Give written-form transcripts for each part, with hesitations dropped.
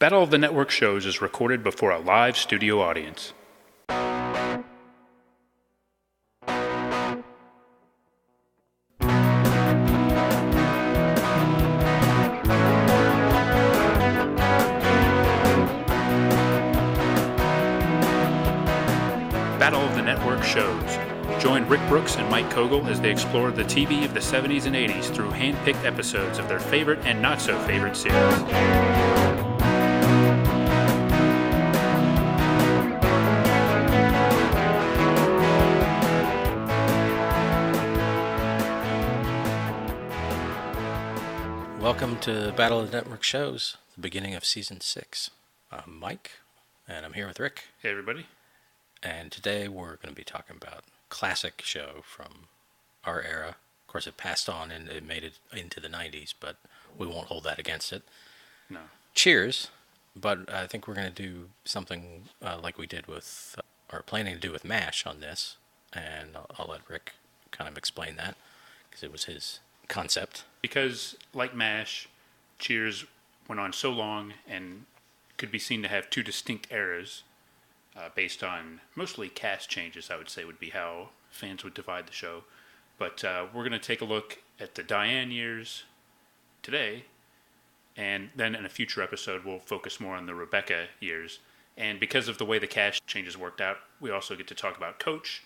Battle of the Network Shows is recorded before a live studio audience. Battle of the Network Shows. Join Rick Brooks and Mike Kogel as they explore the TV of the 70s and 80s through hand-picked episodes of their favorite and not-so-favorite series. Welcome to Battle of the Network Shows, the beginning of Season 6. I'm Mike, and I'm here with Rick. Hey, everybody. And today we're going to be talking about a classic show from our era. Of course, it passed on and it made it into the 90s, but we won't hold that against it. No. Cheers. But I think we're going to do something like we did with, or planning to do with MASH on this. And I'll let Rick kind of explain that, because it was his concept. Because, like MASH, Cheers went on so long and could be seen to have two distinct eras based on mostly cast changes, I would say, would be how fans would divide the show. But we're going to take a look at the Diane years today, and then in a future episode we'll focus more on the Rebecca years. And because of the way the cast changes worked out, we also get to talk about Coach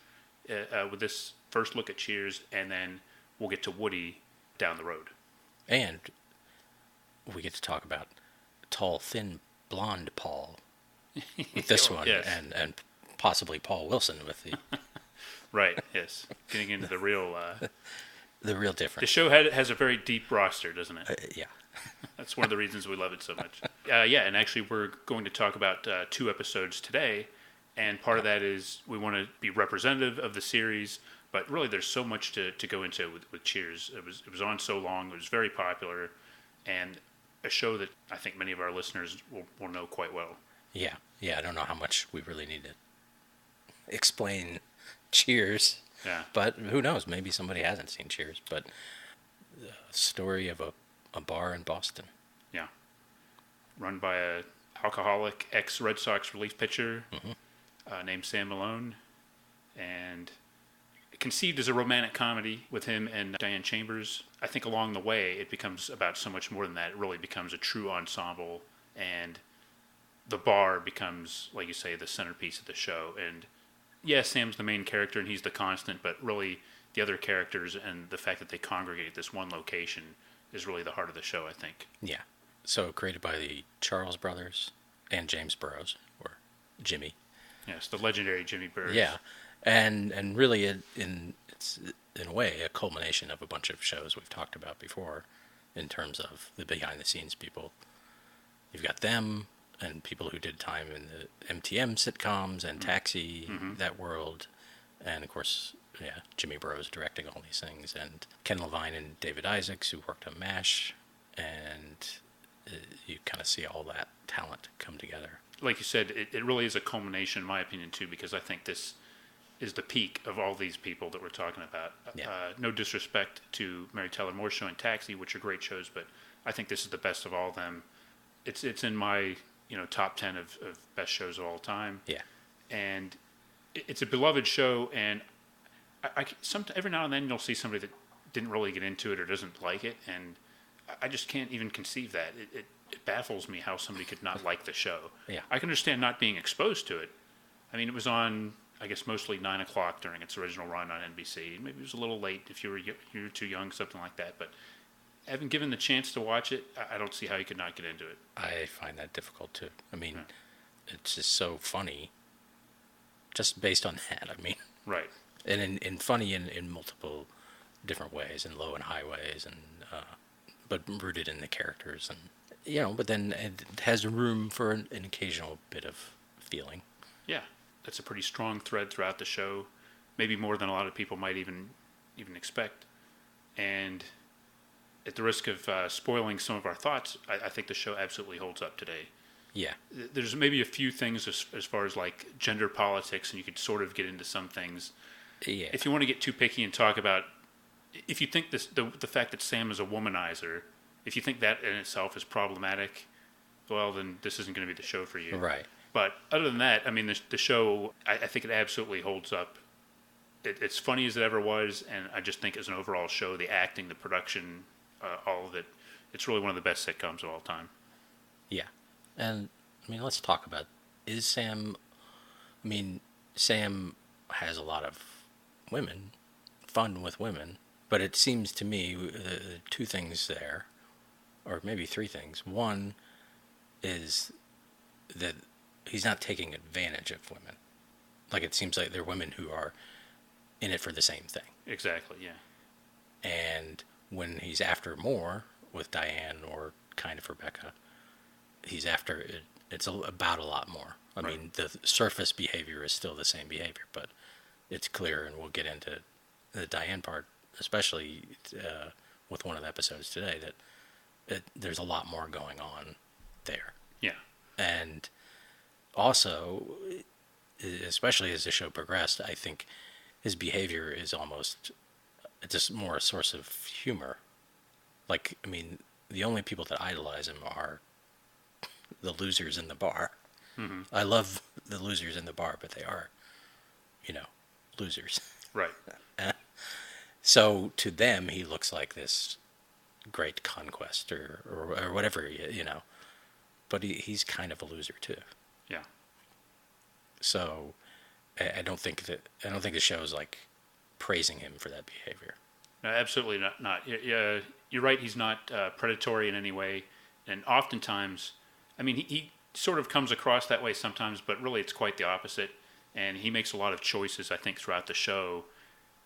with this first look at Cheers, and then we'll get to Woody down the road. And we get to talk about tall, thin, blonde Paul with this one, yes. and possibly Paul Wilson with the Right, yes. Getting into the real... the real difference. The show has a very deep roster, doesn't it? Yeah. That's one of the reasons we love it so much. Yeah, and actually we're going to talk about 2 episodes today, and part of that is we want to be representative of the series, but really there's so much to go into with Cheers. It was on so long, it was very popular, and a show that I think many of our listeners will know quite well. Yeah, I don't know how much we really need to explain Cheers. Yeah. But who knows? Maybe somebody hasn't seen Cheers. But the story of a bar in Boston. Yeah. Run by a alcoholic ex-Red Sox relief pitcher named Sam Malone. And conceived as a romantic comedy with him and Diane Chambers. I think along the way it becomes about so much more than that. It really becomes a true ensemble, and the bar becomes, like you say, the centerpiece of the show. And yeah, Sam's the main character and he's the constant, but really the other characters and the fact that they congregate at this one location is really the heart of the show, I think. Yeah. So created by the Charles brothers and James Burrows, or Jimmy. Yes, the legendary Jimmy Burrows. Yeah. And really it's in a way a culmination of a bunch of shows we've talked about before in terms of the behind the scenes people. You've got them, and people who did time in the MTM sitcoms and Taxi, that world. And, of course, yeah, Jimmy Burrows directing all these things. And Ken Levine and David Isaacs, who worked on MASH. And you kind of see all that talent come together. Like you said, it really is a culmination, in my opinion, too, because I think this is the peak of all these people that we're talking about. Yeah. No disrespect to Mary Tyler Moore's show and Taxi, which are great shows, but I think this is the best of all of them. It's in my... top 10 of best shows of all time. Yeah. And it's a beloved show, and every now and then you'll see somebody that didn't really get into it or doesn't like it, and I just can't even conceive that. It baffles me how somebody could not like the show. Yeah. I can understand not being exposed to it. I mean, it was on, I guess, mostly 9 o'clock during its original run on NBC. Maybe it was a little late if you were too young, something like that, but having given the chance to watch it, I don't see how you could not get into it. I find that difficult too. I mean, It's just so funny, just based on that. I mean, right. And in funny in multiple different ways, in low and high ways, and but rooted in the characters, and but then it has room for an occasional bit of feeling. Yeah, that's a pretty strong thread throughout the show, maybe more than a lot of people might even expect, and at the risk of spoiling some of our thoughts, I think the show absolutely holds up today. Yeah. There's maybe a few things as far as like gender politics, and you could sort of get into some things. Yeah. If you want to get too picky and talk about, if you think the fact that Sam is a womanizer, if you think that in itself is problematic, well, then this isn't going to be the show for you. Right. But other than that, I mean, the show, I think it absolutely holds up. It's funny as it ever was, and I just think as an overall show, the acting, the production, all of it, it's really one of the best sitcoms of all time. Yeah. And, I mean, let's talk about, Sam has a lot of fun with women, but it seems to me two things there, or maybe three things. One is that he's not taking advantage of women. Like, it seems like they're women who are in it for the same thing. Exactly, yeah. And when he's after more with Diane or kind of Rebecca, he's after it. It's about a lot more. I mean, the surface behavior is still the same behavior, but it's clear, and we'll get into the Diane part, especially with one of the episodes today, that there's a lot more going on there. Yeah. And also, especially as the show progressed, I think his behavior is it's just more a source of humor. Like, I mean, the only people that idolize him are the losers in the bar. Mm-hmm. I love the losers in the bar, but they are, losers. Right. So to them, he looks like this great conquest or whatever, But he's kind of a loser too. Yeah. So I don't think the show is like praising him for that behavior. No, absolutely not. You're right. He's not predatory in any way, and oftentimes, I mean, he sort of comes across that way sometimes, but really it's quite the opposite. And he makes a lot of choices, I think, throughout the show.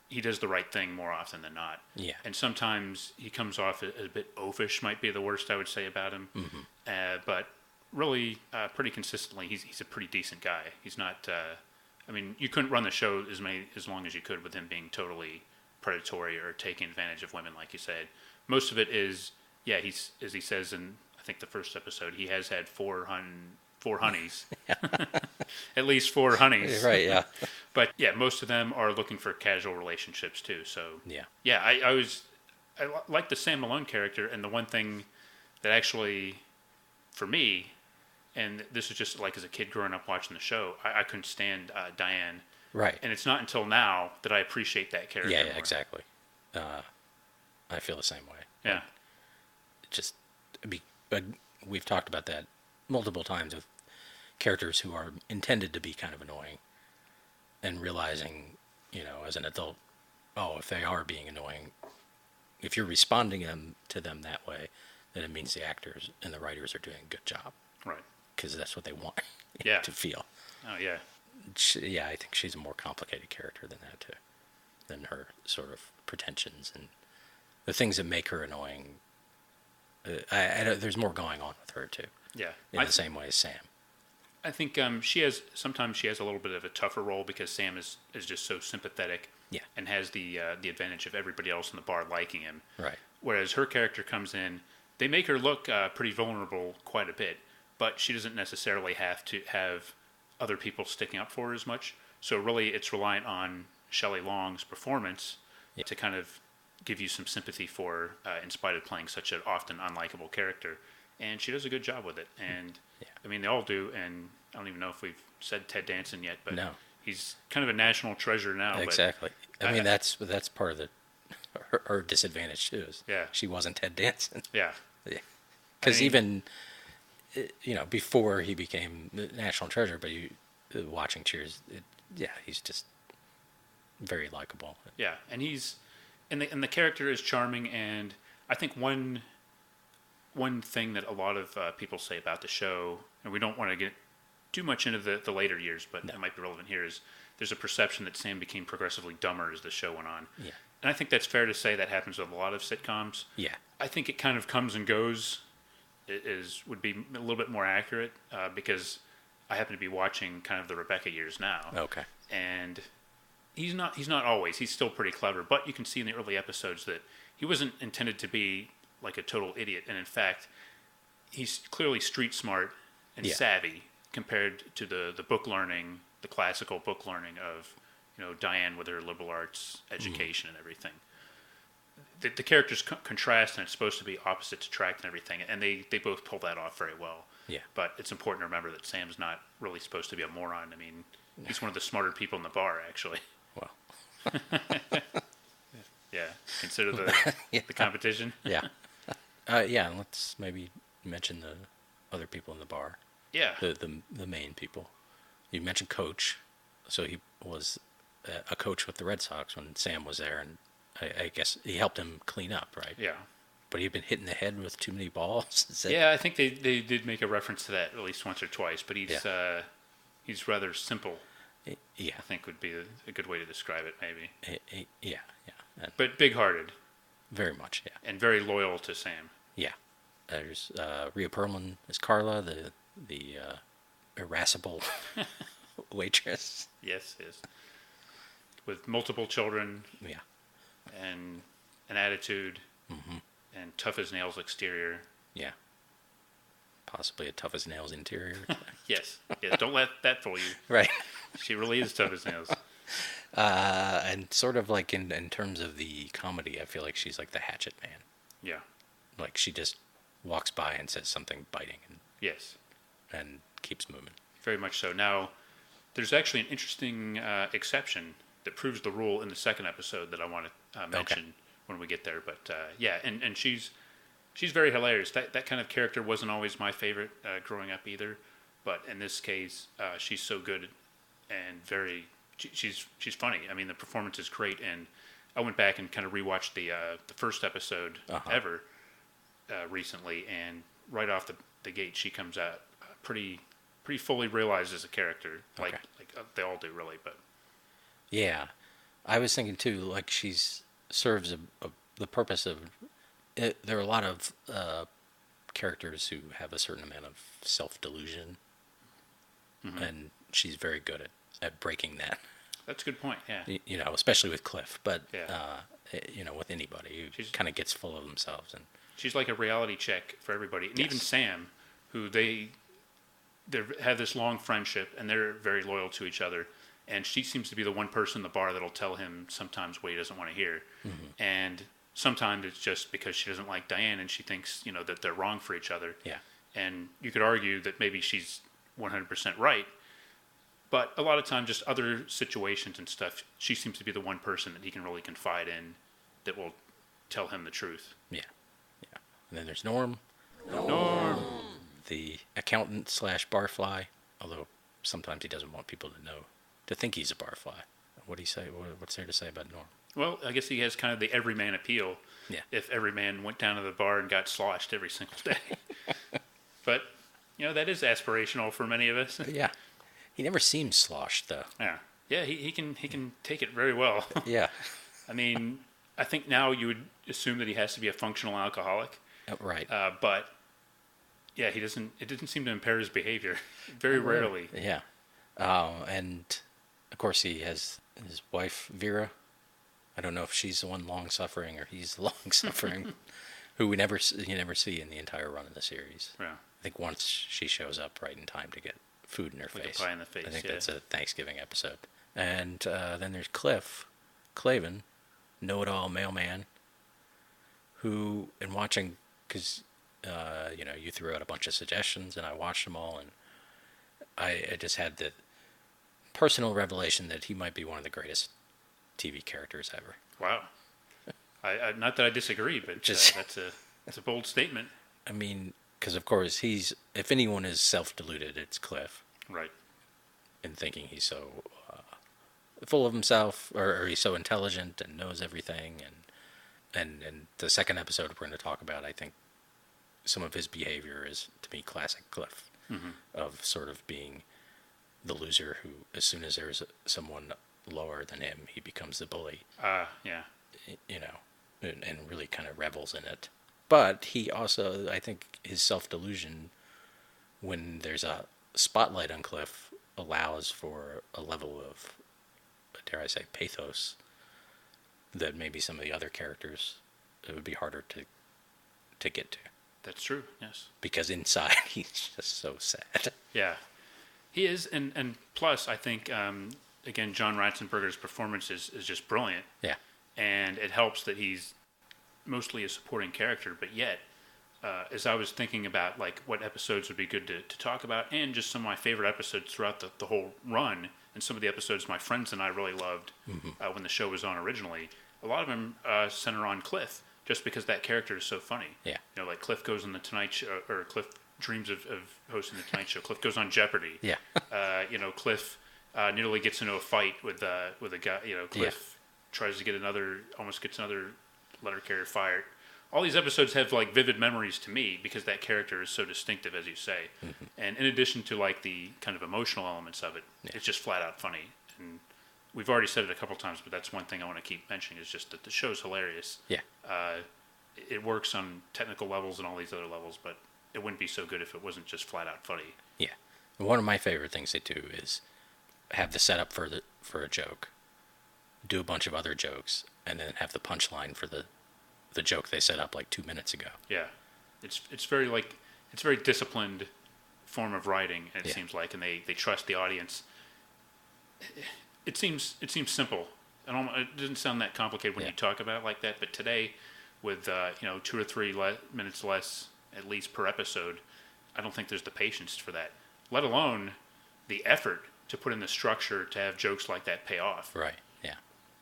He does the right thing more often than not. Yeah. And sometimes he comes off a bit oafish, might be the worst I would say about him. Mm-hmm. But really, pretty consistently, he's a pretty decent guy. He's not. I mean, you couldn't run the show as long as you could with him being totally predatory or taking advantage of women, like you said. Most of it is, he's, as he says in, I think, the first episode, he has had four honeys. At least 4 honeys. Right, yeah. But, most of them are looking for casual relationships, too. So, yeah. I like the Sam Malone character, and the one thing that actually, for me, and this is just like as a kid growing up watching the show, I couldn't stand Diane. Right. And it's not until now that I appreciate that character more. Yeah, exactly. I feel the same way. Yeah. But we've talked about that multiple times with characters who are intended to be kind of annoying, and realizing, as an adult, if they are being annoying, if you're responding to them that way, then it means the actors and the writers are doing a good job. Right. Because that's what they want to feel. Oh, yeah. I think she's a more complicated character than that, too. Than her sort of pretensions and the things that make her annoying. There's more going on with her, too. Yeah. In the same way as Sam. I think sometimes she has a little bit of a tougher role because Sam is just so sympathetic. Yeah. And has the advantage of everybody else in the bar liking him. Right. Whereas her character comes in, they make her look pretty vulnerable quite a bit, but she doesn't necessarily have to have other people sticking up for her as much. So really, it's reliant on Shelley Long's performance to kind of give you some sympathy for her, in spite of playing such an often unlikable character. And she does a good job with it. And, I mean, they all do, and I don't even know if we've said Ted Danson yet, but he's kind of a national treasure now. Exactly. But I mean, that's part of her disadvantage, too. Is she wasn't Ted Danson. Yeah. Because even, before he became the national treasure, but watching Cheers, he's just very likable. Yeah, and he's, and the character is charming, and I think one thing that a lot of people say about the show, and we don't want to get too much into the later years, but it might be relevant here, is there's a perception that Sam became progressively dumber as the show went on. Yeah. And I think that's fair to say that happens with a lot of sitcoms. Yeah. I think it kind of comes and goes, would be a little bit more accurate, because I happen to be watching kind of the Rebecca years now. Okay. And he's not always. He's still pretty clever, but you can see in the early episodes that he wasn't intended to be like a total idiot, and in fact, he's clearly street smart and savvy compared to the book learning, the classical book learning of Diane with her liberal arts education and everything. The characters contrast, and it's supposed to be opposites attract and everything, and they both pull that off very well. Yeah. But it's important to remember that Sam's not really supposed to be a moron. I mean, he's one of the smarter people in the bar, actually. Well. Yeah. Consider the the competition. Yeah. Yeah, and let's maybe mention the other people in the bar. Yeah. The main people. You mentioned Coach. So he was a coach with the Red Sox when Sam was there, and I guess he helped him clean up, right? Yeah. But he'd been hitting the head with too many balls. Yeah, I think they did make a reference to that at least once or twice, but he's rather simple. Yeah. I think would be a good way to describe it, maybe. Yeah. But big-hearted. Very much, yeah. And very loyal to Sam. Yeah. There's Rhea Perlman as Carla, the irascible waitress. Yes. With multiple children. Yeah. And an attitude. Mm-hmm. And tough as nails exterior. Yeah. Possibly a tough as nails interior. Yes. Don't let that fool you. Right. She really is tough as nails. And sort of like in terms of the comedy, I feel like she's like the hatchet man. Yeah. Like she just walks by and says something biting. Yes. And keeps moving. Very much so. Now, there's actually an interesting exception that proves the rule in the second episode that I want to mention when we get there. But yeah, and she's very hilarious. That kind of character wasn't always my favorite growing up either. But in this case, she's so good and she's funny. I mean, the performance is great. And I went back and kind of rewatched the first episode ever recently, and right off the gate, she comes out pretty fully realized as a character, like they all do, really. But yeah, I was thinking too, like serves the purpose of it. There are a lot of characters who have a certain amount of self-delusion, and she's very good at breaking that. That's a good point. Yeah, you know, especially with Cliff, but yeah. With anybody who kind of gets full of themselves, and she's like a reality check for everybody, and even Sam, who they have this long friendship and they're very loyal to each other. And she seems to be the one person in the bar that'll tell him sometimes what he doesn't want to hear. And sometimes it's just because she doesn't like Diane and she thinks, that they're wrong for each other. Yeah. And you could argue that maybe she's 100% right. But a lot of times, just other situations and stuff, she seems to be the one person that he can really confide in that will tell him the truth. Yeah. And then there's Norm. Norm! The accountant / barfly, although sometimes he doesn't want people to think he's a barfly. What do you say? What's there to say about Norm? Well, I guess he has kind of the everyman appeal. Yeah. If every man went down to the bar and got sloshed every single day. But, that is aspirational for many of us. Yeah. He never seems sloshed, though. Yeah. Yeah, he can take it very well. Yeah. I mean, I think now you would assume that he has to be a functional alcoholic. Right. But, yeah, it doesn't seem to impair his behavior. Very rarely. Yeah. And, of course, he has his wife, Vera. I don't know if she's the one long-suffering or he's the long-suffering, who you never see in the entire run of the series. Yeah. I think once she shows up right in time to get food in her face. A pie in the face, I think that's a Thanksgiving episode. And then there's Cliff Clavin, know-it-all mailman, who, in watching, because, you threw out a bunch of suggestions, and I watched them all, and I just had the personal revelation that he might be one of the greatest TV characters ever. Wow. I not that I disagree, but that's a bold statement. I mean, because of course if anyone is self-deluded, it's Cliff. Right. In thinking he's so full of himself, or he's so intelligent and knows everything, and the second episode we're going to talk about, I think some of his behavior is, to me, classic Cliff, of sort of being the loser who, as soon as there's someone lower than him, he becomes the bully. Yeah. And really kind of revels in it. But he also, I think, his self-delusion, when there's a spotlight on Cliff, allows for a level of, dare I say, pathos that maybe some of the other characters, it would be harder to get to. That's true, yes. Because inside, he's just so sad. Yeah. He is, and plus, I think, again, John Ratzenberger's performance is just brilliant. Yeah. And it helps that he's mostly a supporting character, but yet as I was thinking about like what episodes would be good to talk about, and just some of my favorite episodes throughout the whole run, and some of the episodes my friends and I really loved when the show was on originally. A lot of them center on Cliff, just because that character is so funny. Yeah. You know, like Cliff goes on the Tonight Show, or Cliff dreams of hosting the Tonight Show. Cliff goes on Jeopardy. Yeah. You know, Cliff nearly gets into a fight with a guy. You know, Cliff tries to get almost gets another letter carrier fired. All these episodes have like vivid memories to me because that character is so distinctive, as you say. And in addition to like the kind of emotional elements of it, it's just flat out funny. And we've already said it a couple times, but that's one thing I want to keep mentioning is just that the show's hilarious. Yeah. It works on technical levels and all these other levels, but it wouldn't be so good if it wasn't just flat out funny. Yeah. And one of my favorite things they do is have the setup for a joke, do a bunch of other jokes, and then have the punchline for the joke they set up like 2 minutes ago. Yeah. It's very disciplined form of writing, it seems like, and they trust the audience. It seems simple. It doesn't sound that complicated when you talk about it like that, but today, with 2 or 3 minutes less at least per episode, I don't think there's the patience for that. Let alone the effort to put in the structure to have jokes like that pay off. Right. Yeah.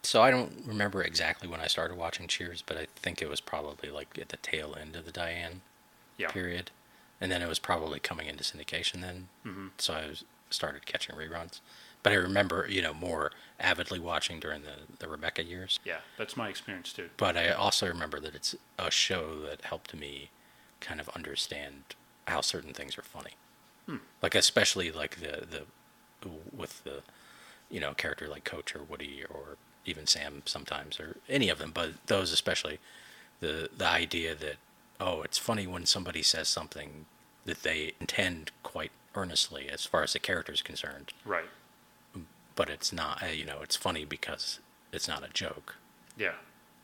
So I don't remember exactly when I started watching Cheers, but I think it was probably like at the tail end of the Diane period, and then it was probably coming into syndication then. So I started catching reruns. But I remember, more avidly watching during the Rebecca years. Yeah, that's my experience too. But I also remember that it's a show that helped me kind of understand how certain things are funny. Like especially like the with the character like Coach or Woody or even Sam sometimes, or any of them, but those especially, the idea that it's funny when somebody says something that they intend quite earnestly as far as the character is concerned. Right. But it's not, it's funny because it's not a joke. Yeah.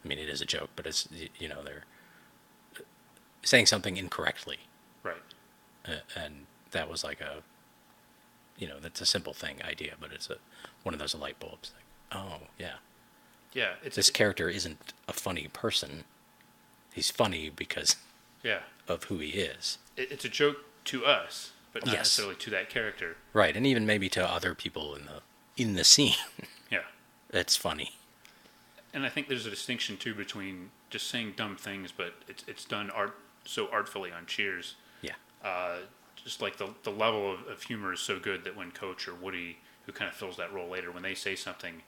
I mean, it is a joke, but it's, they're saying something incorrectly. Right. And that was like that's a simple idea, but it's one of those light bulbs. Like, oh, yeah. Yeah. This character isn't a funny person. He's funny because of who he is. It's a joke to us, but not necessarily to that character. Right, and even maybe to other people in the scene. Yeah. It's funny. And I think there's a distinction, too, between just saying dumb things, but it's done so artfully on Cheers. Yeah. Just like the level of humor is so good that when Coach or Woody, who kind of fills that role later, when they say something,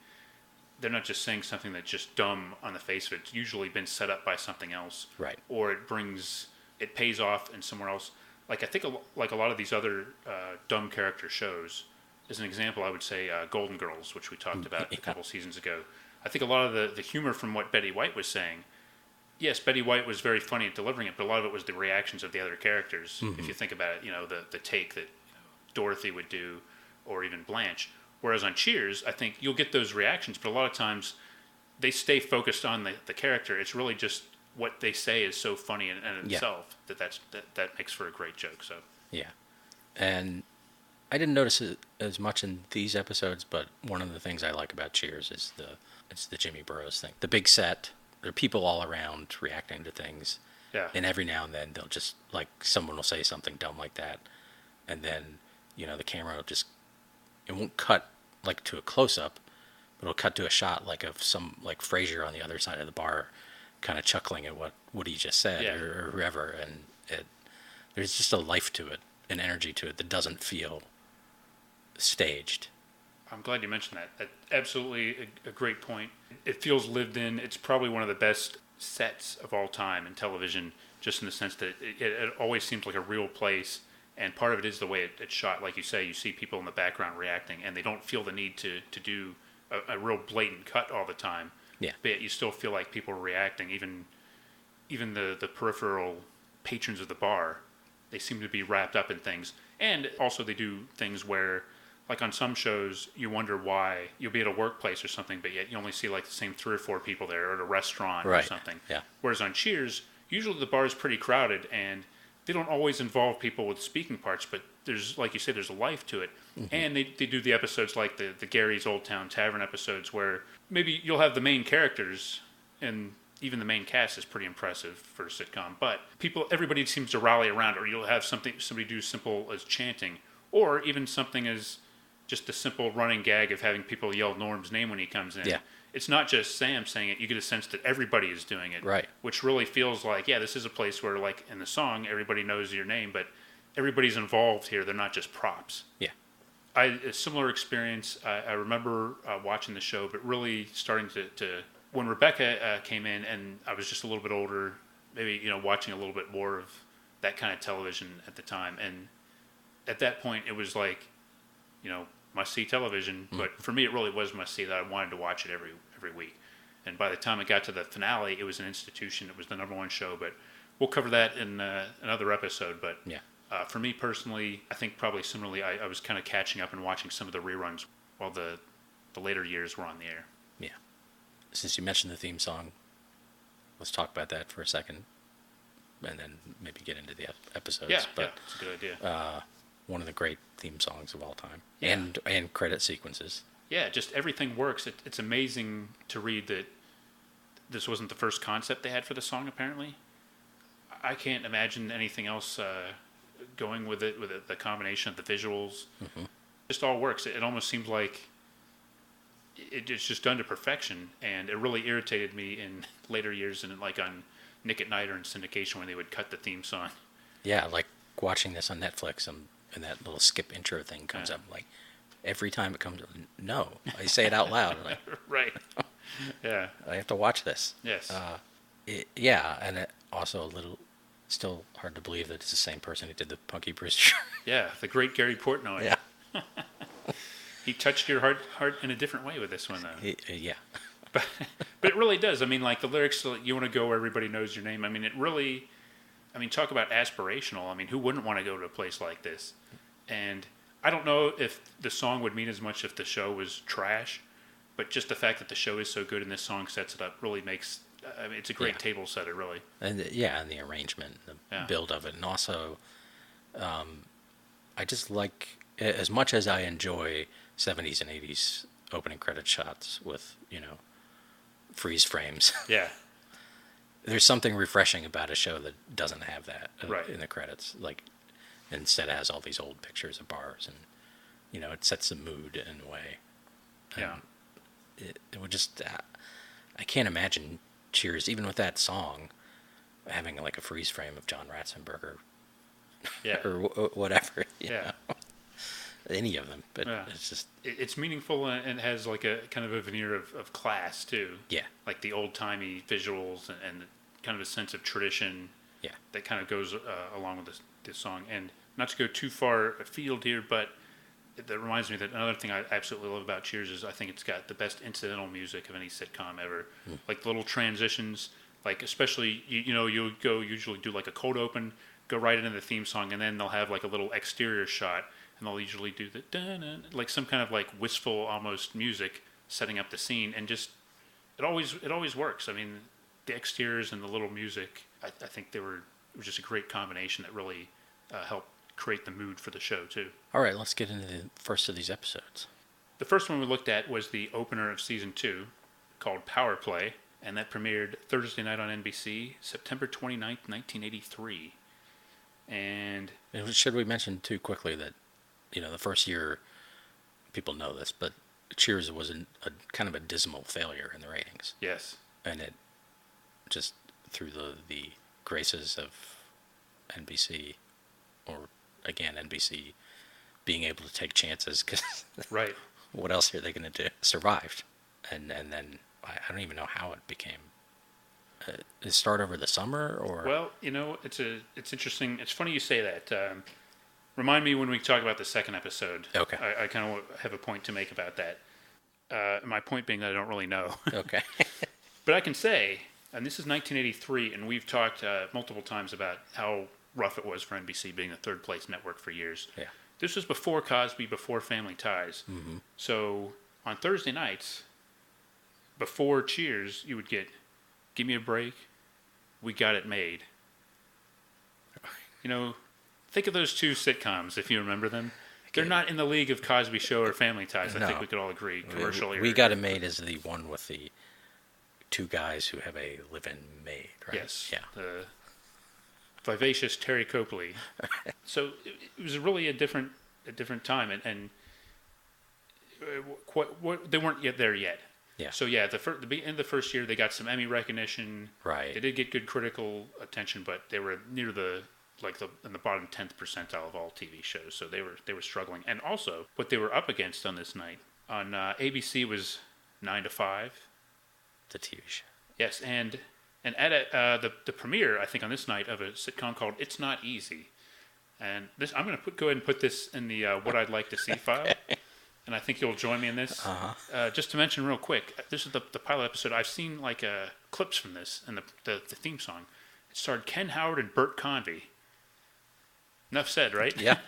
they're not just saying something that's just dumb on the face of it. It's usually been set up by something else. Right. Or it pays off in somewhere else. Like I think like a lot of these other dumb character shows, as an example, I would say Golden Girls, which we talked about a couple seasons ago. I think a lot of the humor from what Betty White was saying, yes, Betty White was very funny at delivering it, but a lot of it was the reactions of the other characters. If you think about it, the take that Dorothy would do, or even Blanche. Whereas on Cheers, I think you'll get those reactions, but a lot of times they stay focused on the character. It's really just what they say is so funny in itself that makes for a great joke. So yeah, and I didn't notice it as much in these episodes, but one of the things I like about Cheers is the Jimmy Burrows thing. The big set, there are people all around reacting to things. Yeah. And every now and then they'll just, like, someone will say something dumb like that, and then, the camera will just, it won't cut, like, to a close-up, but it'll cut to a shot, like, of some, like, Frasier on the other side of the bar kind of chuckling at what he just said, or whoever, and there's just a life to it, an energy to it that doesn't feel staged. I'm glad you mentioned that. That's absolutely a great point. It feels lived in. It's probably one of the best sets of all time in television, just in the sense that it always seems like a real place, and part of it is the way it's shot. Like you say, you see people in the background reacting, and they don't feel the need to do a real blatant cut all the time. Yeah. But yet you still feel like people are reacting. Even the peripheral patrons of the bar, they seem to be wrapped up in things. And also they do things where, like on some shows, you wonder why you'll be at a workplace or something, but yet you only see like the same 3 or 4 people there, or at a restaurant or something. Yeah. Whereas on Cheers, usually the bar is pretty crowded, and they don't always involve people with speaking parts, but there's, like you said, there's a life to it. And they do the episodes like the Gary's Old Town Tavern episodes, where maybe you'll have the main characters, and even the main cast is pretty impressive for a sitcom. But everybody seems to rally around, or you'll have somebody do simple as chanting, or even something as just a simple running gag of having people yell Norm's name when he comes in. Yeah. It's not just Sam saying it. You get a sense that everybody is doing it. Right. Which really feels like, yeah, this is a place where, like in the song, everybody knows your name, but everybody's involved here. They're not just props. Yeah. A similar experience. I remember watching the show, but really starting to when Rebecca came in, and I was just a little bit older, maybe watching a little bit more of that kind of television at the time, and at that point it was like, must see television. But for me, it really was must see. That I wanted to watch it every week, and by the time it got to the finale, it was an institution. It was the number one show. But we'll cover that in another episode. But yeah. For me personally, I think probably similarly, I was kind of catching up and watching some of the reruns while the later years were on the air. Yeah. Since you mentioned the theme song, let's talk about that for a second, and then maybe get into the episodes. Yeah, that's a good idea. One of the great theme songs of all time, and credit sequences. Yeah, just everything works. It's amazing to read that this wasn't the first concept they had for the song, apparently. I can't imagine anything else going with it, the combination of the visuals. Mm-hmm. Just all works. It almost seems like it's just done to perfection, and it really irritated me in later years, and like on Nick at Night or in syndication when they would cut the theme song. Yeah, like watching this on Netflix, and that little skip intro thing comes up. Like every time it comes up, no, I say it out loud. Like, right. Yeah. I have to watch this. Yes. And it also a little. Still hard to believe that it's the same person who did the Punky Brewster. Yeah, the great Gary Portnoy. Yeah. He touched your heart in a different way with this one, though. Yeah. But it really does. I mean, like the lyrics, you want to go where everybody knows your name. I mean, it really, talk about aspirational. I mean, who wouldn't want to go to a place like this? And I don't know if the song would mean as much if the show was trash, but just the fact that the show is so good and this song sets it up really makes... it's a great table setter, really. And and the arrangement, the build of it. And also, I just like, as much as I enjoy 70s and 80s opening credit shots with, freeze frames. Yeah. There's something refreshing about a show that doesn't have that right. in the credits. Like, instead has all these old pictures of bars, and, it sets the mood in a way. Yeah. It would just, I can't imagine Cheers, even with that song, having like a freeze frame of John Ratzenberger, or whatever, you know? Any of them, but it's just it's meaningful and has like a kind of a veneer of class too. Yeah, like the old timey visuals and kind of a sense of tradition. Yeah, that kind of goes along with this song. And not to go too far afield here, but that reminds me that another thing I absolutely love about Cheers is I think it's got the best incidental music of any sitcom ever. Like the little transitions, like especially you'll go usually do like a cold open, go right into the theme song, and then they'll have like a little exterior shot, and they'll usually do the dun like some kind of like wistful almost music setting up the scene, and just it always works. I mean, the exteriors and the little music, I think it was just a great combination that really helped create the mood for the show too. All right, let's get into the first of these episodes. The first one we looked at was the opener of season 2, called Power Play, and that premiered Thursday night on NBC, September 29th, 1983. And should we mention too quickly that the first year, people know this, but Cheers was a kind of a dismal failure in the ratings. Yes, and it just through the graces of NBC, or again, NBC being able to take chances, because right. What else are they going to do? Survived, and then I don't even know how it became. It start over the summer, or well, it's interesting. It's funny you say that. Remind me when we talk about the second episode. Okay. I kind of have a point to make about that. My point being that I don't really know. Okay. But I can say, and this is 1983, and we've talked multiple times about how rough it was for NBC being the third place network for years. Yeah. This was before Cosby, before Family Ties. Mm-hmm. So on Thursday nights, before Cheers, you would get Give Me a Break, We Got It Made. Think of those two sitcoms, if you remember them. They're not in the league of Cosby Show or Family Ties. I think we could all agree. Commercial era. We Got It Made is the one with the two guys who have a live-in maid, right? Yes. Yeah. The vivacious Terry Copley. So it was really a different time, and they weren't yet there yet. Yeah. So yeah, in the first year they got some Emmy recognition. Right. They did get good critical attention, but they were near in the bottom 10th percentile of all TV shows. So they were struggling. And also what they were up against on this night on ABC was 9 to 5. The TV show. Yes, and at the premiere, I think on this night of a sitcom called It's Not Easy. And this I'm going to go ahead and put this in the what I'd like to see file. And I think you'll join me in this. Just to mention real quick, this is the pilot episode. I've seen clips from this and the theme song. It starred Ken Howard and Bert Convy. Enough said, right? Yeah.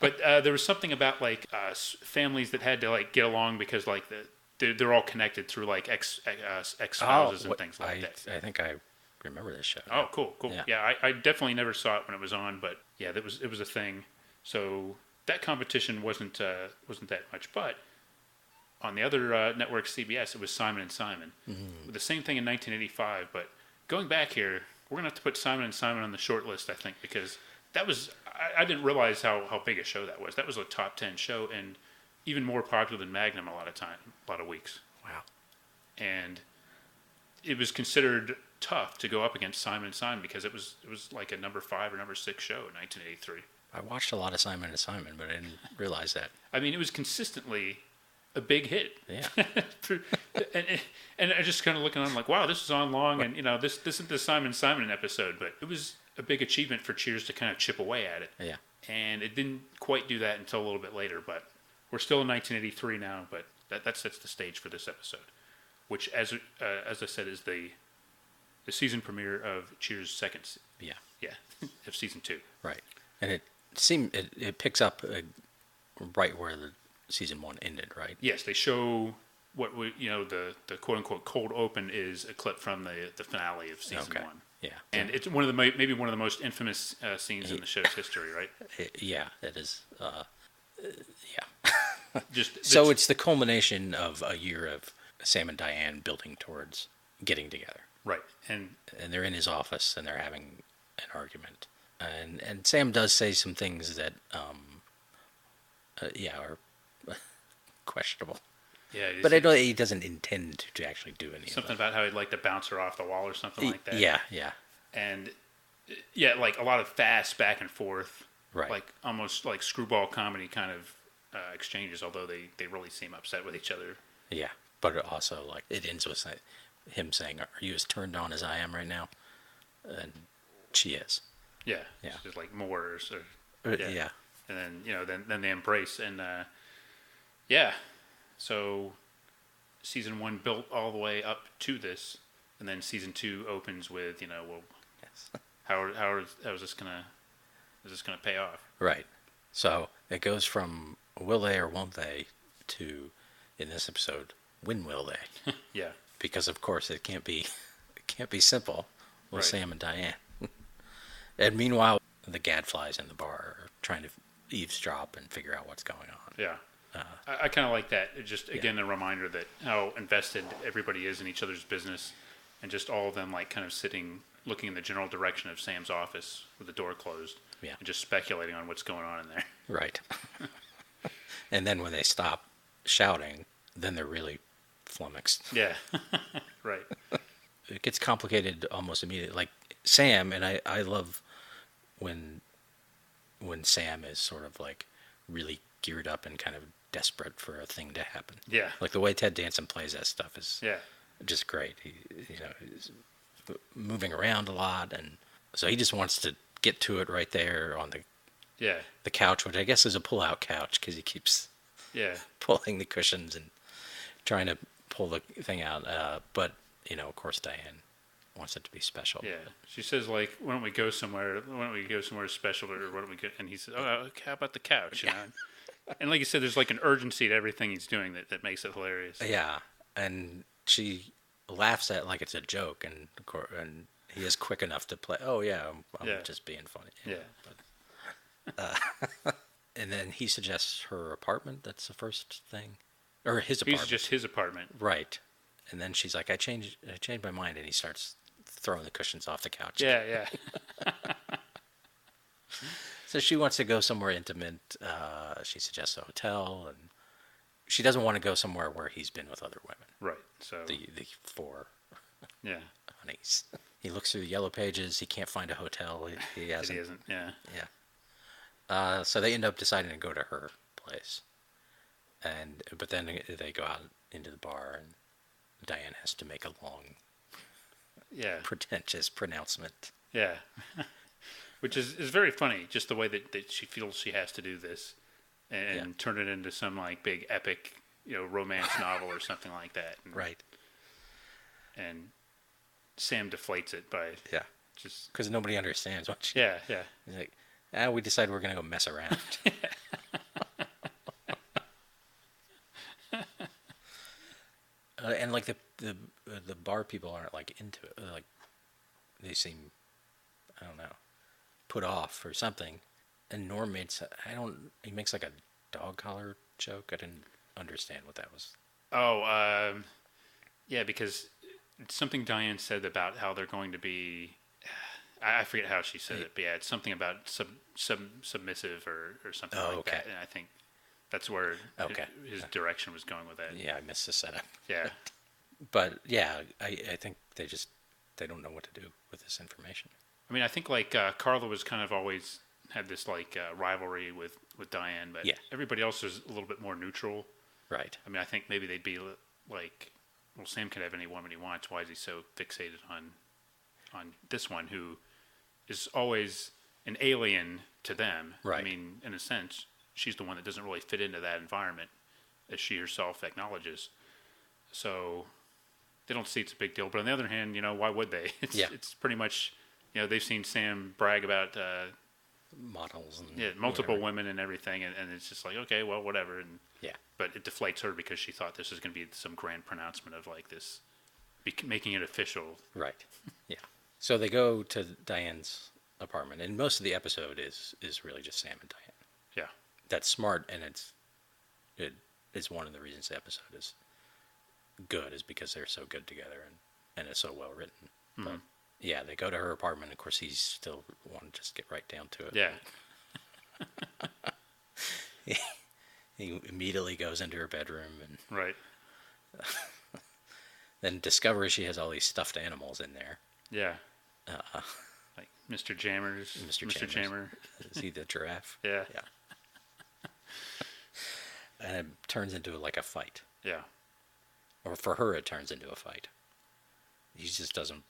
But there was something about families that had to get along because they're all connected through ex spouses and things like that. I think I remember this show. Oh, cool. Yeah. I definitely never saw it when it was on, but yeah, it was a thing. So that competition wasn't that much, but on the other network, CBS, it was Simon and Simon. Mm-hmm. The same thing in 1985, but going back here, we're gonna have to put Simon and Simon on the short list, I think, because that was I didn't realize how big a show that was. That was a top 10 show and even more popular than Magnum a lot of weeks. Wow. And it was considered tough to go up against Simon and Simon because it was like a number 5 or number 6 show in 1983. I watched a lot of Simon and Simon, but I didn't realize that. I mean, it was consistently a big hit. Yeah. and I just kind of looking on like, wow, this is on long, and this isn't the Simon and Simon episode, but it was a big achievement for Cheers to kind of chip away at it. Yeah. And it didn't quite do that until a little bit later, but we're still in 1983 now, but that sets the stage for this episode, which, as I said, is the season premiere of Cheers' second. Of season 2. Right, and it picks up right where the season 1 ended, right? Yes, they show the quote unquote cold open is a clip from the finale of season 1. Yeah, and it's maybe one of the most infamous scenes in the show's history, right? Yeah, it is. So it's the culmination of a year of Sam and Diane building towards getting together. Right, and they're in his office and they're having an argument, and Sam does say some things that are questionable. Yeah, but he doesn't intend to actually do anything. Something about how he'd like to bounce her off the wall or something like that. Yeah. And a lot of fast back and forth, right? Like almost like screwball comedy kind of exchanges. Although they really seem upset with each other. Yeah, but also it ends with him saying, "Are you as turned on as I am right now?" And she is. Yeah. Just like more. Yeah. And then then they embrace and So season 1 built all the way up to this, and then season 2 opens with yes. how is this gonna pay off? Right. So it goes from will they or won't they to, in this episode, when will they? Yeah. Because of course it can't be simple with right. Sam and Diane. And meanwhile, the gadflies in the bar are trying to eavesdrop and figure out what's going on. Yeah. I kind of like that. It just, again, a reminder that how invested everybody is in each other's business, and just all of them kind of sitting, looking in the general direction of Sam's office with the door closed, and just speculating on what's going on in there. Right. And then when they stop shouting, then they're really flummoxed. Yeah. Right. It gets complicated almost immediately. Like Sam, and I love when Sam is sort of really geared up and kind of desperate for a thing to happen. Yeah. Like the way Ted Danson plays that stuff is just great. He's moving around a lot, and so he just wants to get to it right there on the couch, which I guess is a pull-out couch because he keeps pulling the cushions and trying to pull the thing out. But of course, Diane wants it to be special. Yeah, she says why don't we go somewhere? Why don't we go somewhere special, or why don't we go? And he says, oh, how about the couch? Yeah. And like you said, there's an urgency to everything he's doing that makes it hilarious. Yeah, and she laughs at it like it's a joke, and he is quick enough to play. Oh yeah, I'm just being funny. But, and then he suggests her apartment. That's the first thing, or his apartment. It's just his apartment, right? And then she's like, I changed my mind, and he starts throwing the cushions off the couch. Yeah, yeah. So she wants to go somewhere intimate. She suggests a hotel, and she doesn't want to go somewhere where he's been with other women. Right. So The four yeah, honeys. He looks through the yellow pages. He can't find a hotel. He hasn't. he isn't. Yeah. Yeah. So they end up deciding to go to her place, but then they go out into the bar, and Diane has to make a long, pretentious pronouncement. Yeah. Which is very funny, just the way that she feels she has to do this, and turn it into some like big epic, romance novel or something like that. And, right. And Sam deflates it by just because nobody understands what she. Yeah. He's like, we decided we're gonna go mess around. And like the bar people aren't like into it. Like they seem, I don't know, put off or something. And Norm he makes like a dog collar joke. I didn't understand what that was. Oh, yeah, because it's something Diane said about how they're going to be. I forget how she said it, but yeah, it's something about submissive or something like that. And I think that's where his direction was going with that. Yeah, I missed the setup. Yeah. But yeah, I think they don't know what to do with this information. I mean, I think like Carla was kind of always had this like rivalry with Diane, but everybody else is a little bit more neutral. Right. I mean, I think maybe they'd be like, well, Sam can have any woman he wants. Why is he so fixated on this one who is always an alien to them? Right. I mean, in a sense, she's the one that doesn't really fit into that environment, as she herself acknowledges. So they don't see it's a big deal. But on the other hand, why would they? It's pretty much, they've seen Sam brag about models and multiple women and everything, and it's just like, okay, well, whatever. And but it deflates her because she thought this was going to be some grand pronouncement of like this, making it official. Right. Yeah. So they go to Diane's apartment, and most of the episode is really just Sam and Diane. Yeah. That's smart, and it is one of the reasons the episode is good, is because they're so good together, and it's so well written. Mm-hmm. But yeah, they go to her apartment. Of course, he's still wanting to just get right down to it. Yeah. He immediately goes into her bedroom and right. Then discovers she has all these stuffed animals in there. Yeah. Like Mr. Jammers. Mr. Jammer. Is he the giraffe? Yeah. Yeah. And it turns into like a fight. Yeah. Or for her, it turns into a fight. He just doesn't.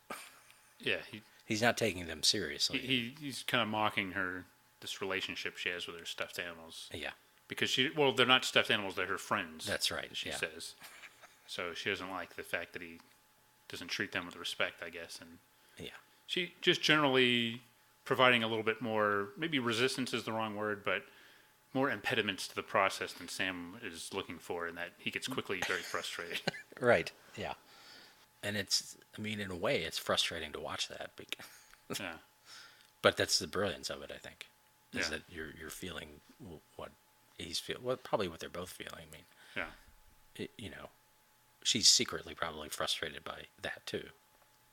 Yeah. He's not taking them seriously. He's kind of mocking this relationship she has with her stuffed animals. Yeah. Because they're not stuffed animals, they're her friends. That's right. She says. So she doesn't like the fact that he doesn't treat them with respect, I guess. And she just generally providing a little bit more, maybe resistance is the wrong word, but more impediments to the process than Sam is looking for, and that he gets quickly very frustrated. Right. Yeah. And in a way, it's frustrating to watch that. Yeah. But that's the brilliance of it, I think. Is that you're feeling what he's feeling, probably what they're both feeling. I mean, she's secretly probably frustrated by that too,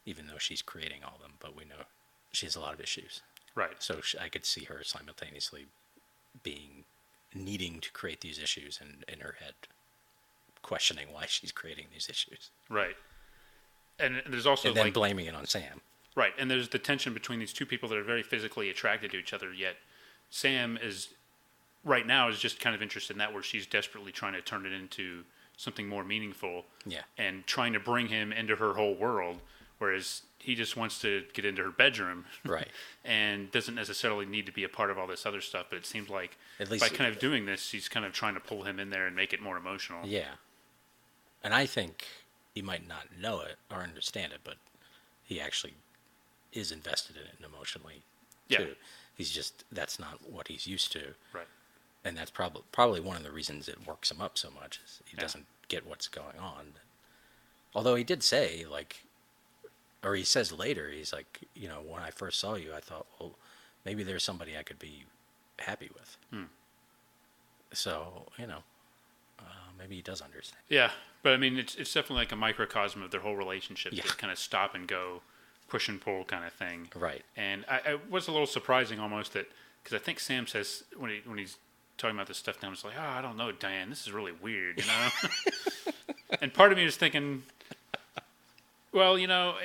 even though she's creating all of them. But we know she has a lot of issues. Right. So I could see her simultaneously needing to create these issues in her head, questioning why she's creating these issues. Right. And there's also and then blaming it on Sam. Right. And there's the tension between these two people that are very physically attracted to each other, yet Sam is just kind of interested in that, where she's desperately trying to turn it into something more meaningful. Yeah. And trying to bring him into her whole world, whereas he just wants to get into her bedroom. Right. And doesn't necessarily need to be a part of all this other stuff, but it seems like at least by kind of doing this, she's kind of trying to pull him in there and make it more emotional. Yeah. And I think he might not know it or understand it, but he actually is invested in it emotionally too. Yeah. He's just, that's not what he's used to. Right. And that's probably one of the reasons it works him up so much, is he doesn't get what's going on. Although he did say, or he says later, he's like, when I first saw you, I thought, well, maybe there's somebody I could be happy with. So, maybe he does understand. Yeah, but I mean, it's definitely like a microcosm of their whole relationship. Yeah. This kind of stop and go, push and pull kind of thing. Right. And I was a little surprising almost that, because I think Sam says when he's talking about this stuff now, it's like, I don't know, Diane, this is really weird, you know? And part of me was thinking, well, you know,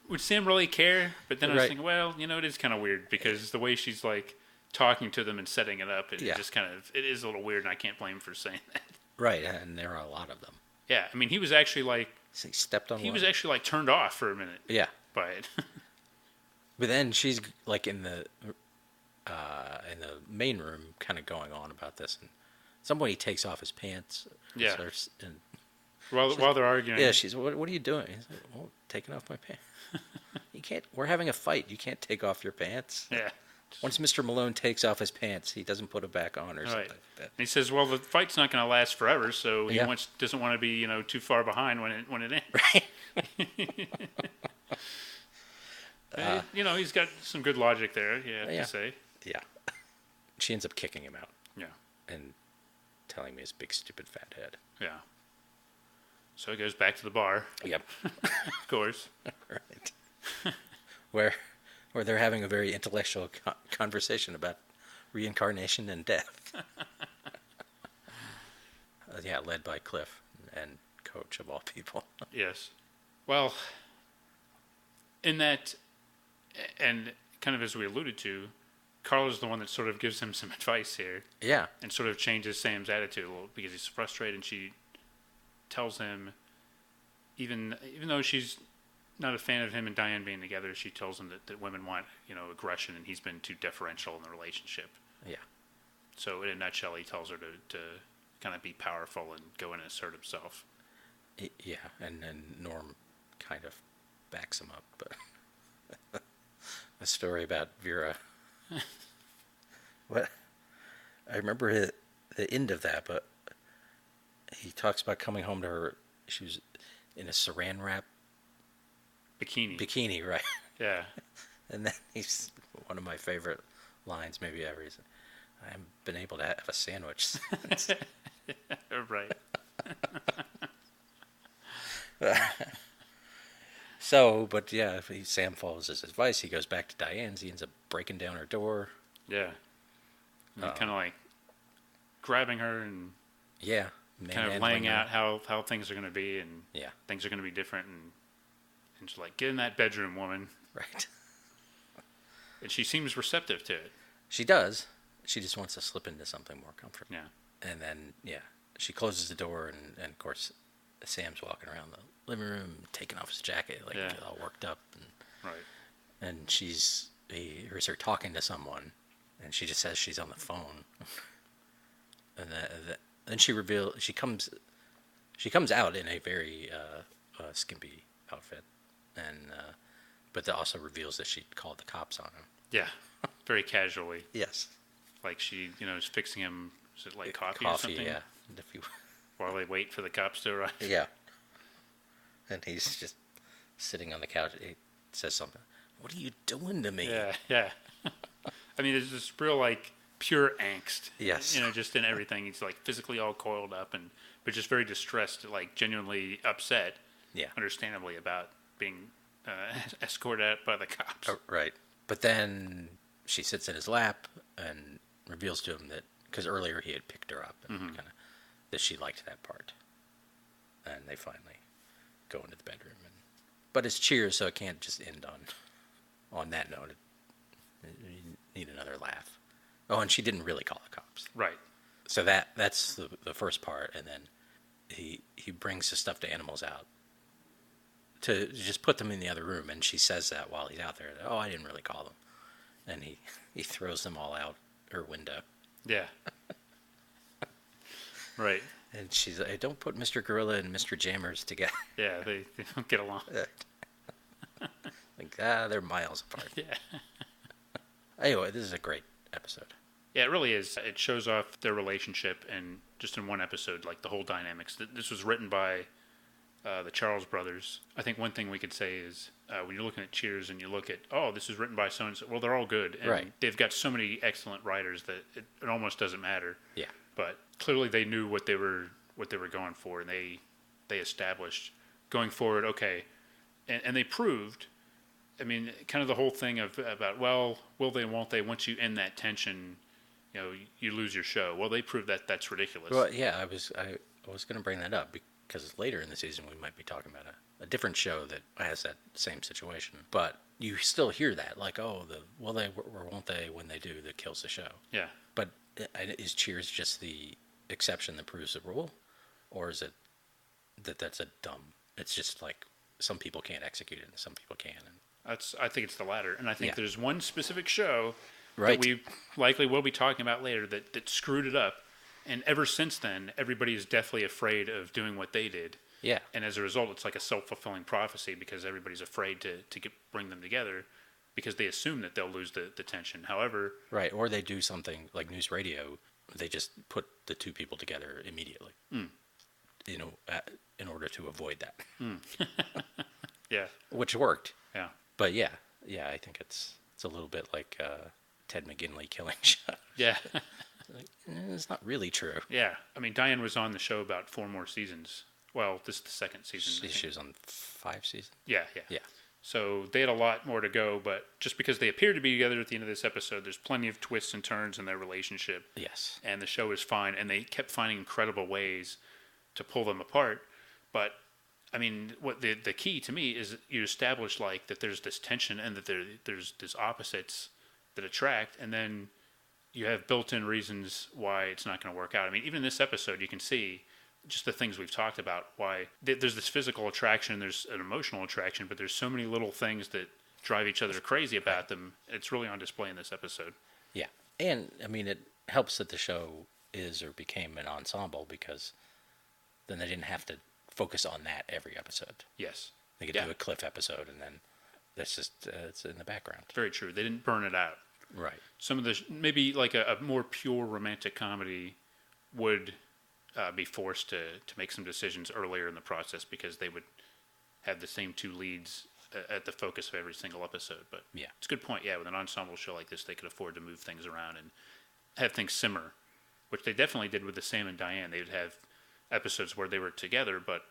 would Sam really care? But then I was thinking, well, you know, it is kind of weird because the way she's like talking to them and setting it up, it just kind of, it is a little weird, and I can't blame her for saying that. Right, and there are a lot of them. Yeah, I mean, he was actually like, So he stepped on. he was actually like turned off for a minute. Yeah. By it. But then she's like in the main room, kind of going on about this, and at some point he takes off his pants. Yeah. And While they're arguing. yeah, she's, what are you doing? He's like, well, taking off my pants. You can't. We're having a fight. You can't take off your pants. Yeah. Once Mr. Malone takes off his pants, he doesn't put it back on or something Right. like that. And he says, well, the fight's not going to last forever, so he Yeah. doesn't want to be, you know, too far behind when it ends. Right. You know, he's got some good logic there, you have Yeah. to say. Yeah. She ends up kicking him out Yeah. and telling me his big stupid fat head. Yeah. So he goes back to the bar, Yep. of course. Right. where they're having a very intellectual conversation about reincarnation and death. Yeah, led by Cliff and Coach of all people. Yes. Well, in that, and kind of as we alluded to, Carl is the one that sort of gives him some advice here. Yeah. And sort of changes Sam's attitude a little because he's frustrated, and she tells him, even though she's not a fan of him and Diane being together, she tells him that women want, you know, aggression, and he's been too deferential in the relationship. Yeah. So in a nutshell, he tells her to kind of be powerful and go in and assert himself. Yeah, and then Norm kind of backs him up. But a story about Vera. What? I remember the end of that, but he talks about coming home to her. She was in a saran wrap bikini, right? Yeah. And then he's one of my favorite lines, maybe ever. He's, I haven't been able to have a sandwich since. Right. So, but yeah, if Sam follows his advice, he goes back to Diane's. He ends up breaking down her door. Yeah. Kind of like grabbing her and Yeah. kind of laying out how things are going to be, and Yeah. things are going to be different, and she's like, get in that bedroom, woman. Right. And she seems receptive to it. She does. She just wants to slip into something more comfortable. Yeah. And then, yeah, she closes the door, and of course, Sam's walking around the living room, taking off his jacket, like all worked up. And, Right. and he hears her talking to someone, and she just says she's on the phone. And then she comes out in a very skimpy outfit, and but that also reveals that she called the cops on him. Yeah. Very casually. Yes. Like she, you know, is fixing him, is it like coffee or something? Yeah. While they wait for the cops to arrive. Yeah. And he's just sitting on the couch. He says something. What are you doing to me? Yeah, yeah. I mean, there's this real, like, pure angst. Yes. You know, just in everything. He's, like, physically all coiled up, but just very distressed, like, genuinely upset. Yeah. Understandably, about being escorted out by the cops. Oh, right. But then she sits in his lap and reveals to him that, because earlier he had picked her up and kind of, that she liked that part. And they finally go into the bedroom. But it's Cheers, so it can't just end on that note. You need another laugh. Oh, and she didn't really call the cops. Right. So that's the first part, and then he brings the stuffed animals out to just put them in the other room, and she says that while he's out there. Oh, I didn't really call them. And he throws them all out her window. Yeah. Right. And she's like, don't put Mr. Gorilla and Mr. Jammers together. Yeah, they don't get along. Like, they're miles apart. Yeah. Anyway, this is a great episode. Yeah, it really is. It shows off their relationship, and just in one episode, like the whole dynamics. This was written by the Charles brothers. I think one thing we could say is when you're looking at Cheers and you look at, oh, this is written by so-and-so, well, they're all good. And right. They've got so many excellent writers that it almost doesn't matter. Yeah. But clearly they knew what they were what they were going for, and they established going forward. Okay, and they proved. I mean, kind of the whole thing about, well, will they, won't they? Once you end that tension, you lose your show. Well, they proved that that's ridiculous. Well, yeah, I was going to bring that up because later in the season we might be talking about a different show that has that same situation. But you still hear that, like, oh, will they or won't they when they do that kills the show. Yeah. But is Cheers just the exception that proves the rule, or is it that's a dumb? It's just like some people can't execute it and some people can. And I think it's the latter, and I think there's one specific show right. that we likely will be talking about later that screwed it up, and ever since then, everybody is deathly afraid of doing what they did. Yeah. And as a result, it's like a self-fulfilling prophecy because everybody's afraid to bring them together because they assume that they'll lose the tension. However... Right, or they do something like news radio. They just put the two people together immediately. In order to avoid that. Yeah. Which worked. Yeah. But yeah, I think it's a little bit like Ted McGinley killing shows. Yeah. It's not really true. Yeah. I mean, Diane was on the show about 4 more seasons. Well, this is the second season. She was on 5 seasons? Yeah. So they had a lot more to go, but just because they appear to be together at the end of this episode, there's plenty of twists and turns in their relationship. Yes. And the show is fine, and they kept finding incredible ways to pull them apart. But, I mean, what the key to me is you establish, like, that there's this tension and that there's opposites that attract, and then you have built-in reasons why it's not going to work out. I mean, even in this episode, you can see just the things we've talked about, why there's this physical attraction, there's an emotional attraction, but there's so many little things that drive each other crazy about them. It's really on display in this episode. Yeah. And, I mean, it helps that the show is or became an ensemble because then they didn't have to focus on that every episode. Yes. They could do a Cliff episode and then that's just, it's in the background. Very true. They didn't burn it out. Right. Some of the, maybe like a more pure romantic comedy would be forced to make some decisions earlier in the process because they would have the same 2 leads at the focus of every single episode. But yeah, it's a good point. Yeah, with an ensemble show like this, they could afford to move things around and have things simmer, which they definitely did with the Sam and Diane. They would have episodes where they were together, but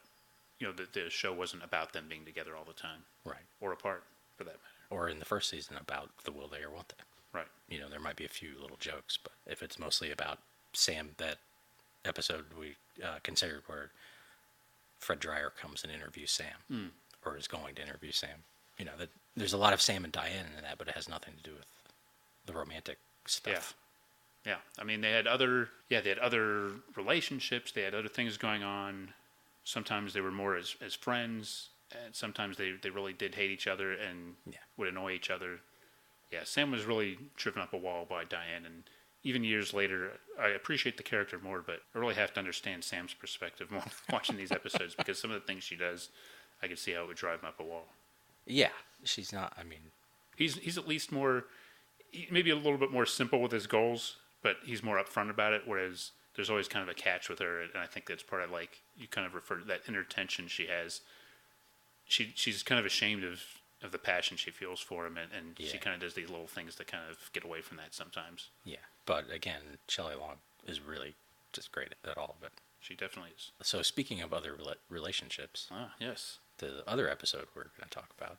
the show wasn't about them being together all the time. Right. Or apart, for that matter. Or in the first season about the will they or won't they. Right. There might be a few little jokes, but if it's mostly about Sam, that episode we considered where Fred Dreyer comes and interviews Sam, or is going to interview Sam. That there's a lot of Sam and Diane in that, but it has nothing to do with the romantic stuff. Yeah. I mean, they had other relationships. They had other things going on. Sometimes they were more as friends, and sometimes they really did hate each other and would annoy each other. Yeah, Sam was really driven up a wall by Diane, and even years later, I appreciate the character more, but I really have to understand Sam's perspective more watching these episodes because some of the things she does, I can see how it would drive him up a wall. Yeah, she's not, I mean... He's at least more, maybe a little bit more simple with his goals, but he's more upfront about it, whereas there's always kind of a catch with her, and I think that's part of, like, you kind of refer to that inner tension she has. She's kind of ashamed of the passion she feels for him, and she kind of does these little things to kind of get away from that sometimes. Yeah, but again, Shelley Long is really just great at all of it. She definitely is. So speaking of other relationships, yes, the other episode we're going to talk about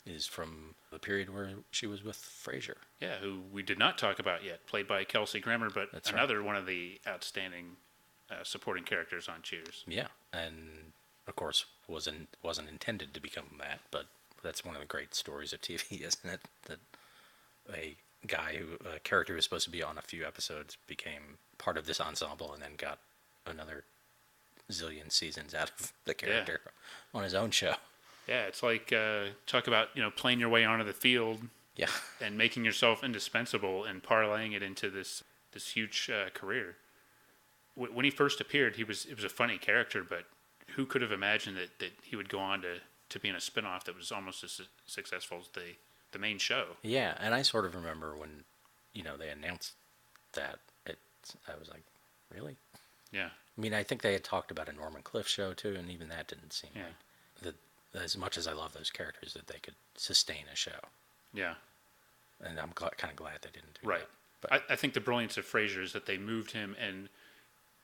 is from the period where she was with Frasier. Yeah, who we did not talk about yet, played by Kelsey Grammer, but that's another one of the outstanding supporting characters on Cheers. Yeah, and of course wasn't intended to become that, but that's one of the great stories of TV, isn't it? That a character who was supposed to be on a few episodes became part of this ensemble and then got another zillion seasons out of the character on his own show. Yeah, it's like talk about playing your way onto the field, and making yourself indispensable and parlaying it into this huge career. When he first appeared, it was a funny character, but who could have imagined that he would go on to be in a spinoff that was almost as successful as the main show? Yeah, and I sort of remember when they announced that. I was like, really? Yeah. I mean, I think they had talked about a Norman Cliff show too, and even that didn't seem like that. As much as I love those characters, that they could sustain a show. Yeah. And I'm kind of glad they didn't do that. But I think the brilliance of Frasier is that they moved him and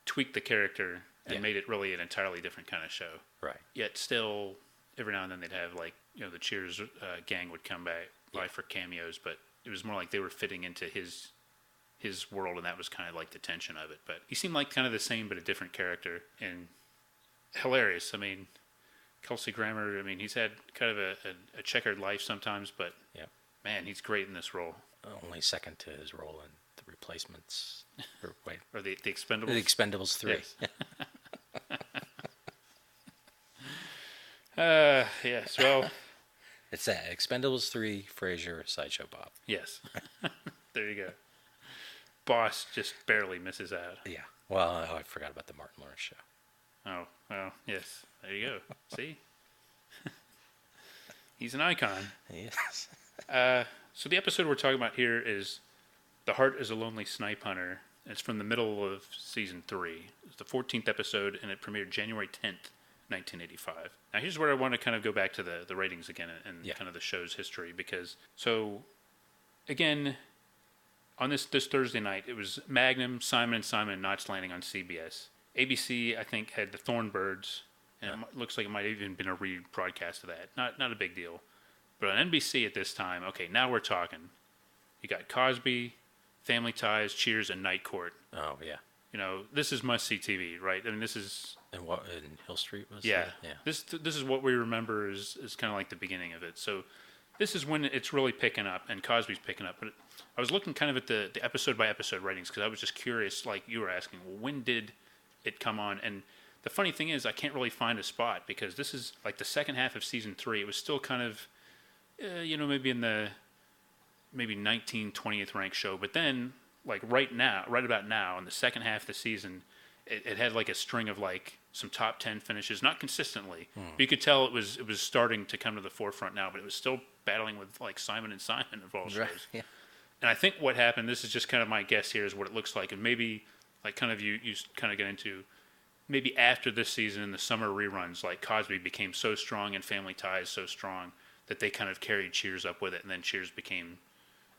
tweaked the character and made it really an entirely different kind of show. Right. Yet still, every now and then they'd have like, the Cheers gang would come by for cameos, but it was more like they were fitting into his world, and that was kind of like the tension of it. But he seemed like kind of the same, but a different character, and hilarious. I mean, Kelsey Grammer, I mean, he's had kind of a checkered life sometimes, but man, he's great in this role. Only second to his role in The Replacements. Or the Expendables? The Expendables 3. Yes. Yes, well... It's that. Expendables 3, Frasier, Sideshow Bob. Yes. There you go. Boss just barely misses out. Yeah. Well, I forgot about the Martin Lawrence show. Oh, well, yes. There you go. See? He's an icon. Yes. So the episode we're talking about here is The Heart is a Lonely Snipehunter. It's from the middle of season 3. It's the 14th episode, and it premiered January 10th, 1985. Now here's where I want to kind of go back to the ratings again and kind of the show's history, because, so, again, on this Thursday night, it was Magnum, Simon & Simon, and Knots Landing on CBS. ABC, I think, had the Thornbirds, and it looks like it might have even been a rebroadcast of that. Not a big deal. But on NBC at this time, okay, now we're talking. You got Cosby, Family Ties, Cheers, and Night Court. Oh, yeah. This is must-see TV, right? I mean, this is... And what, in Hill Street was Yeah. that? Yeah. This is what we remember is kind of like the beginning of it. So this is when it's really picking up, and Cosby's picking up. But I was looking kind of at the episode-by-episode ratings, because I was just curious, like you were asking, well, when did it come on? And the funny thing is, I can't really find a spot, because this is like the second half of season 3. It was still kind of, maybe in the 19th, 20th ranked show. But then, like right about now, in the second half of the season, it had like a string of like some top 10 finishes, not consistently. But you could tell it was starting to come to the forefront now, but it was still battling with like Simon & Simon of all shows. Right. Yeah. And I think what happened, this is just kind of my guess here, is what it looks like. And maybe like kind of you kind of get into, maybe after this season in the summer reruns, like Cosby became so strong and Family Ties so strong that they kind of carried Cheers up with it, and then Cheers became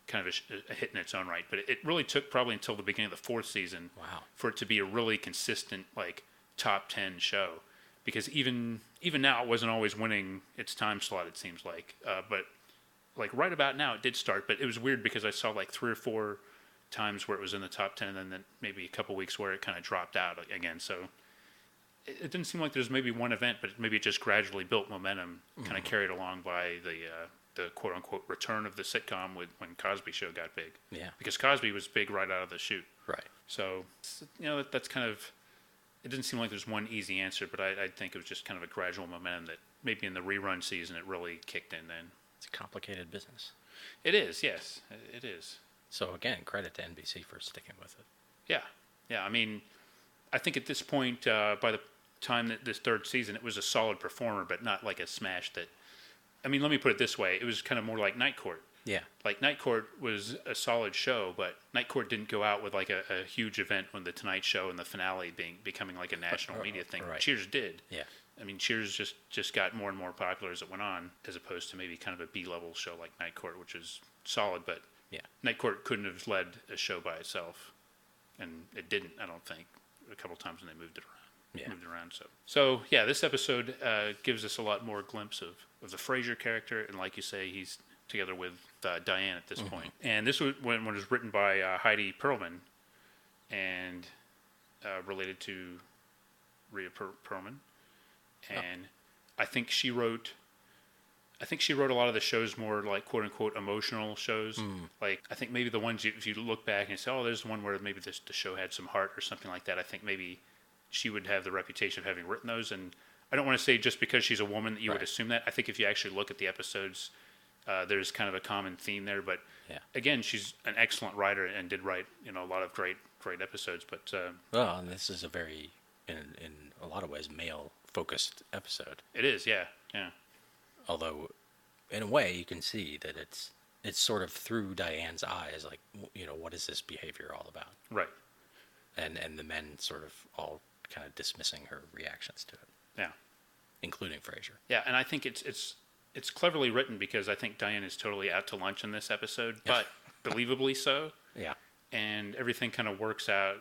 kind of a hit in its own right. But it really took probably until the beginning of the 4th season for it to be a really consistent like top 10 show, because even now it wasn't always winning its time slot, it seems like, but like right about now it did start. But it was weird because I saw like 3 or 4 times where it was in the top 10, and then maybe a couple weeks where it kind of dropped out again. So it didn't seem like there's maybe one event, but maybe it just gradually built momentum, kind of carried along by the quote-unquote return of the sitcom when Cosby Show got big. Yeah. Because Cosby was big right out of the chute. Right. So, that's kind of... It didn't seem like there's one easy answer, but I think it was just kind of a gradual momentum that maybe in the rerun season it really kicked in then. It's a complicated business. It is, yes. It is. So, again, credit to NBC for sticking with it. Yeah. Yeah, I mean, I think at this point, by the time that this 3rd season, it was a solid performer, but not like a smash that... I mean, let me put it this way. It was kind of more like Night Court. Yeah. Like, Night Court was a solid show, but Night Court didn't go out with like a huge event when the Tonight Show and the finale becoming like a national media thing. Right. Cheers did. Yeah. I mean, Cheers just got more and more popular as it went on, as opposed to maybe kind of a B-level show like Night Court, which is solid, but Night Court couldn't have led a show by itself, and it didn't, I don't think, a couple times when they moved it around. So this episode gives us a lot more glimpse of the Frasier character, and like you say, he's together with Diane at this point. And this was when it was written by Heidi Perlman, and related to Rhea Perlman, and I think she wrote a lot of the shows more like quote unquote emotional shows. Like I think maybe the ones if you look back and you say, oh, there's the one where maybe the show had some heart or something like that. I think maybe she would have the reputation of having written those, and I don't want to say just because she's a woman that you would assume that. I think if you actually look at the episodes, there's kind of a common theme there. But again, she's an excellent writer and did write a lot of great episodes. But well, and this is a very in a lot of ways male focused episode. It is, yeah. Although, in a way, you can see that it's sort of through Diane's eyes, like what is this behavior all about? Right. And the men sort of all kind of dismissing her reactions to it. Yeah. Including Frasier. Yeah, and I think it's cleverly written because I think Diane is totally out to lunch in this episode, but believably so. Yeah. And everything kind of works out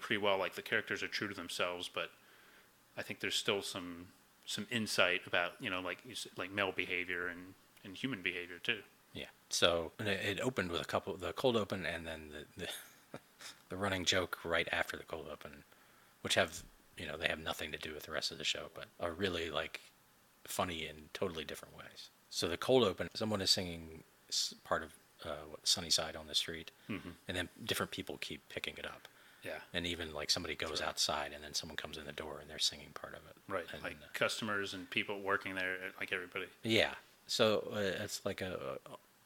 pretty well. Like the characters are true to themselves, but I think there's still some insight about like male behavior and human behavior too. Yeah. So it opened with the cold open, and then the running joke right after the cold open, which have they have nothing to do with the rest of the show, but are really like funny in totally different ways. So the cold open, someone is singing part of Sunny Side on the Street, Mm-hmm. and then different people keep picking it up. Yeah. And even like somebody goes outside, and then someone comes in the door, and they're singing part of it. Right. And, like customers and people working there, like everybody. Yeah. So it's like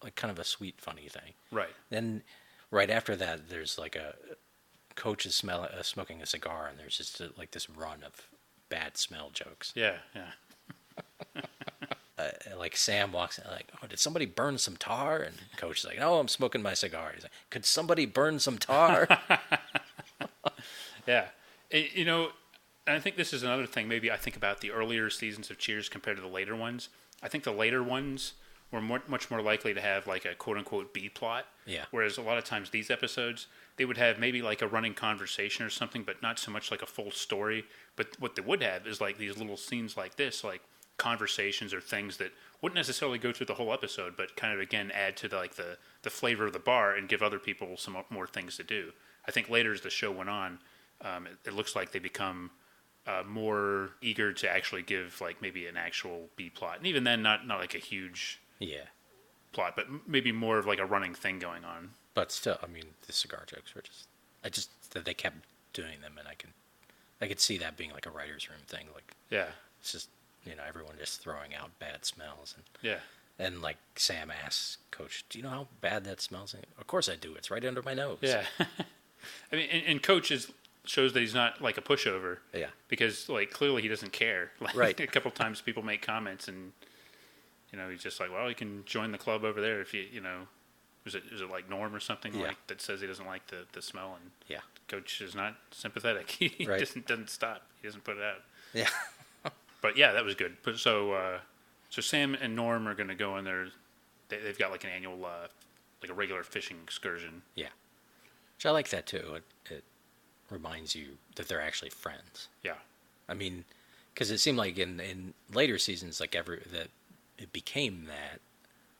like kind of a sweet, funny thing. Right. Then right after that, there's like a coach is smoking a cigar, and there's just like this run of bad smell jokes. Yeah. Yeah. Like Sam walks in, like, oh, did somebody burn some tar? And Coach is like, no, I'm smoking my cigar. He's like, could somebody burn some tar? Yeah. And I think this is another thing. Maybe I think about the earlier seasons of Cheers compared to the later ones. I think the later ones were much more likely to have like a quote unquote B plot. Yeah. Whereas a lot of times these episodes, they would have maybe like a running conversation or something, but not so much like a full story. But what they would have is like these little scenes like this, like conversations or things that wouldn't necessarily go through the whole episode, but kind of again add to the flavor of the bar and give other people some more things to do. I think later as the show went on, it looks like they become more eager to actually give like maybe an actual B plot, and even then not like a huge plot, but maybe more of like a running thing going on. But still, I mean, the cigar jokes were just that they kept doing them, and I could see that being like a writer's room thing. Like, Yeah. it's just everyone just throwing out bad smells, and Yeah. and like Sam asks Coach, "Do you know how bad that smells?" And, of course I do. It's right under my nose. Yeah. I mean, and Coach shows that he's not like a pushover. Yeah. Because like clearly he doesn't care. Like, Right. A couple times people make comments and he's just like, well, you can join the club over there if you is it like Norm or something Yeah. like that says he doesn't like the smell, and Yeah. Coach is not sympathetic. He Right. doesn't stop. He doesn't put it out. Yeah. But yeah, that was good. But so Sam and Norm are going to go in there. They've got like an annual like a regular fishing excursion. Yeah. Which I like that too. It reminds you that they're actually friends. Yeah. I mean, because it seemed like in later seasons, like that it became that,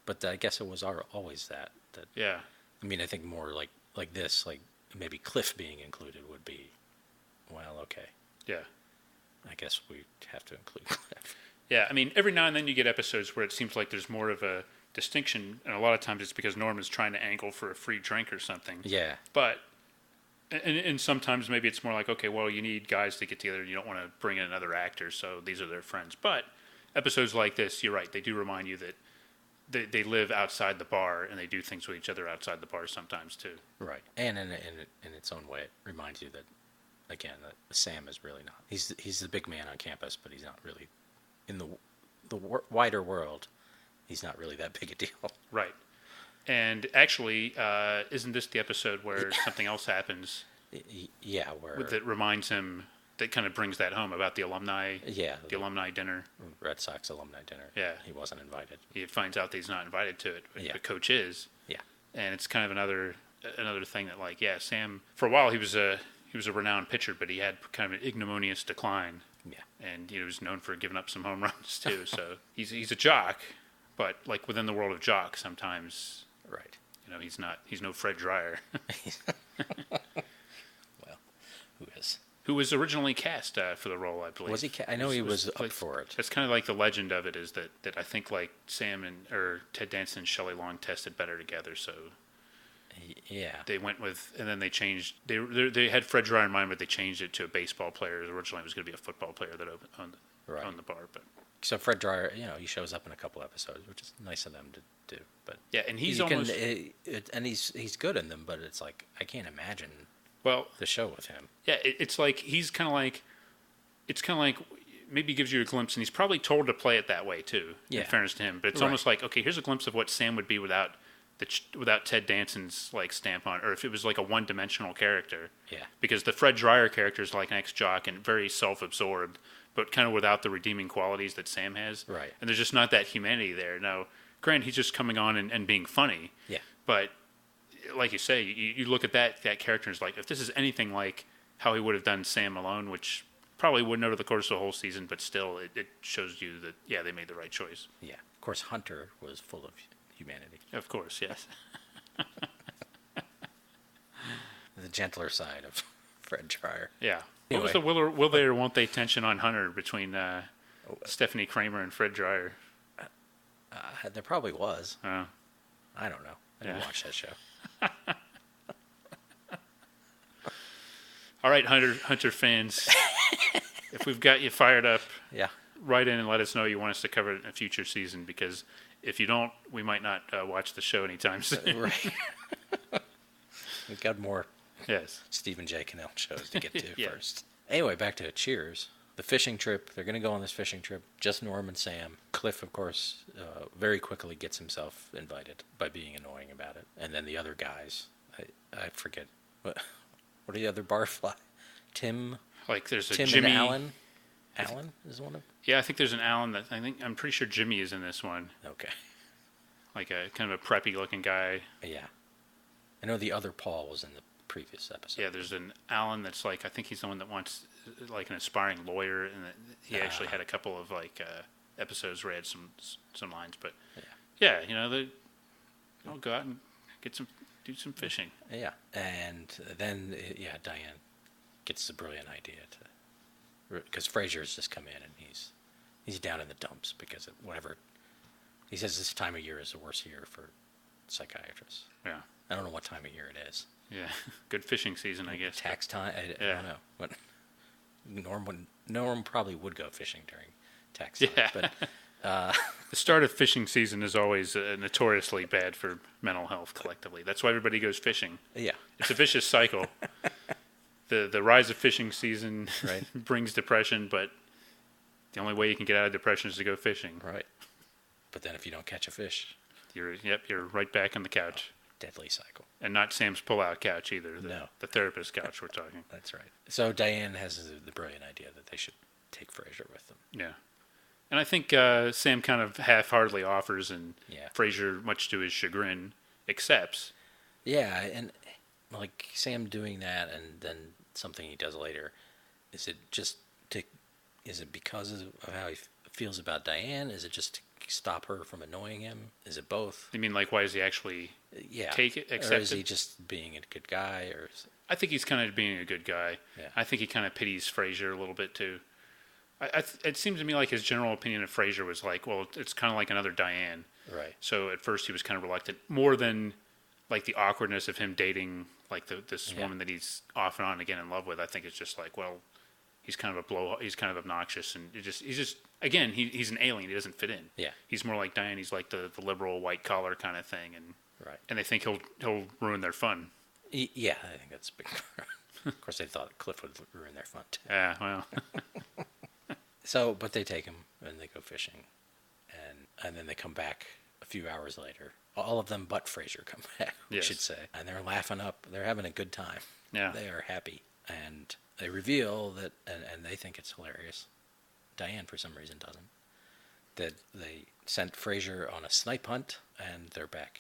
but I guess it was always that. Yeah. I mean, I think more like this, like maybe Cliff being included would be, well, okay. Yeah. I guess we have to include Cliff. Yeah, I mean, every now and then you get episodes where it seems like there's more of a distinction, and a lot of times it's because Norm is trying to angle for a free drink or something. Yeah. But, and sometimes maybe it's more like, okay, well, you need guys to get together, and you don't want to bring in another actor, so these are their friends. But episodes like this, you're right, they do remind you that they live outside the bar, and they do things with each other outside the bar sometimes, too. Right. And in its own way, it reminds you that, again, that Sam is really not. He's the big man on campus, but he's not really in the wider world. He's not really that big a deal. Right. And actually, isn't this the episode where something else happens? Yeah, where That reminds him, that kind of brings that home about the alumni. Yeah, the alumni dinner. Red Sox alumni dinner. Yeah. He wasn't invited. He finds out that he's not invited to it, but Yeah. the coach is. Yeah. And it's kind of another thing that, like, yeah, Sam, for a while he was a renowned pitcher, but he had kind of an ignominious decline. Yeah. And he was known for giving up some home runs too. So he's a jock, but like within the world of jock, sometimes Right. he's no Fred Dryer. Well, who is? Who was originally cast for the role, I believe. Was he? I know he was up like, for it. That's kind of like the legend of it is that I think like Sam or Ted Danson and Shelley Long tested better together, so Yeah. they went with, and then they changed. They had Fred Dryer in mind, but they changed it to a baseball player. Originally, it was going to be a football player that owned the bar, but So Fred Dryer, he shows up in a couple episodes, which is nice of them to do. But yeah, and he's he's good in them, but it's like I can't imagine well the show with him. Yeah, it's like it's kind of like maybe gives you a glimpse, and he's probably told to play it that way too. Yeah. In fairness to him, but it's Right. almost like, okay, here's a glimpse of what Sam would be without Ted Danson's like stamp on, or if it was like a one-dimensional character. Yeah. Because the Fred Dryer character is like an ex-jock and very self-absorbed, but kind of without the redeeming qualities that Sam has. Right. And there's just not that humanity there. Now, granted, he's just coming on and being funny. Yeah. But like you say, you look at that character and it's like, if this is anything like how he would have done Sam alone, which probably wouldn't over the course of the whole season, but still, it shows you that, yeah, they made the right choice. Yeah. Of course, Hunter was full of humanity. Of course, yes. The gentler side of Fred Dryer. Yeah. Anyway. What was the will they or won't they tension on Hunter between Stephanie Kramer and Fred Dryer? There probably was. Oh. I don't know. I didn't watch that show. All right, Hunter fans, if we've got you fired up, Yeah. write in and let us know you want us to cover it in a future season, because if you don't, we might not watch the show anytime soon. Right. We've got more Yes. Stephen J. Cannell shows to get to Yeah. first. Anyway, back to Cheers. The fishing trip. They're going to go on this fishing trip. Just Norm and Sam. Cliff, of course, very quickly gets himself invited by being annoying about it. And then the other guys. I forget. What are the other barfly? Tim Like there's a Tim Jimmy. and Alan. Alan is one of them? Yeah, I think there's an Alan that I'm pretty sure Jimmy is in this one. Okay. Like a kind of a preppy looking guy. Yeah. I know the other Paul was in the previous episode. Yeah, there's an Alan that's like, I think he's the one that wants like an aspiring lawyer, and he actually had a couple of like episodes where he had some lines, but yeah, they'll go out and do some fishing. Yeah, and then Diane gets the brilliant idea because Frasier's just come in and he's down in the dumps because of whatever. He says this time of year is the worst year for psychiatrists. Yeah. I don't know what time of year it is. Yeah, good fishing season, I guess. Tax time. I don't know. But Norm probably would go fishing during tax time. Yeah. But the start of fishing season is always notoriously bad for mental health collectively. That's why everybody goes fishing. yeah, It's a vicious cycle. The rise of fishing season Right. brings depression, but the only way you can get out of depression is to go fishing. right. But then if you don't catch a fish, You're right back on the couch. deadly cycle. And not Sam's pull-out couch either. No. The therapist couch we're talking. That's right. So Diane has the brilliant idea that they should take Frasier with them. Yeah. And I think Sam kind of half-heartedly offers, and Yeah. Frasier, much to his chagrin, accepts. Yeah, and like Sam doing that, and then something he does later. Is it because of how he feels about Diane? Is it just to stop her from annoying him? Is it both? You mean, like, why does he actually take it, or accept is it? he just being a good guy? Or I think he's kind of being a good guy. Yeah. I think he kind of pities Frasier a little bit, too. It seems to me like his general opinion of Frasier was like, well, it's kind of like another Diane. right? So at first he was kind of reluctant, more than like the awkwardness of him dating like this woman that he's off and on again in love with. I think it's just like, well, he's kind of he's kind of obnoxious, and he's just again, he's an alien. He doesn't fit in. Yeah. He's more like Diane. He's like the liberal white collar kind of thing, and Right. and they think he'll ruin their fun. Yeah, I think that's a big. Of course, they thought Cliff would ruin their fun too. Yeah, well, So, but they take him and they go fishing, and then they come back a few hours later. All of them but Frasier come back, we Yes. should say, and they're laughing up. They're having a good time. Yeah. They are happy, and they reveal that, and they think it's hilarious. Diane, for some reason, doesn't. That they sent Frasier on a snipe hunt, and they're back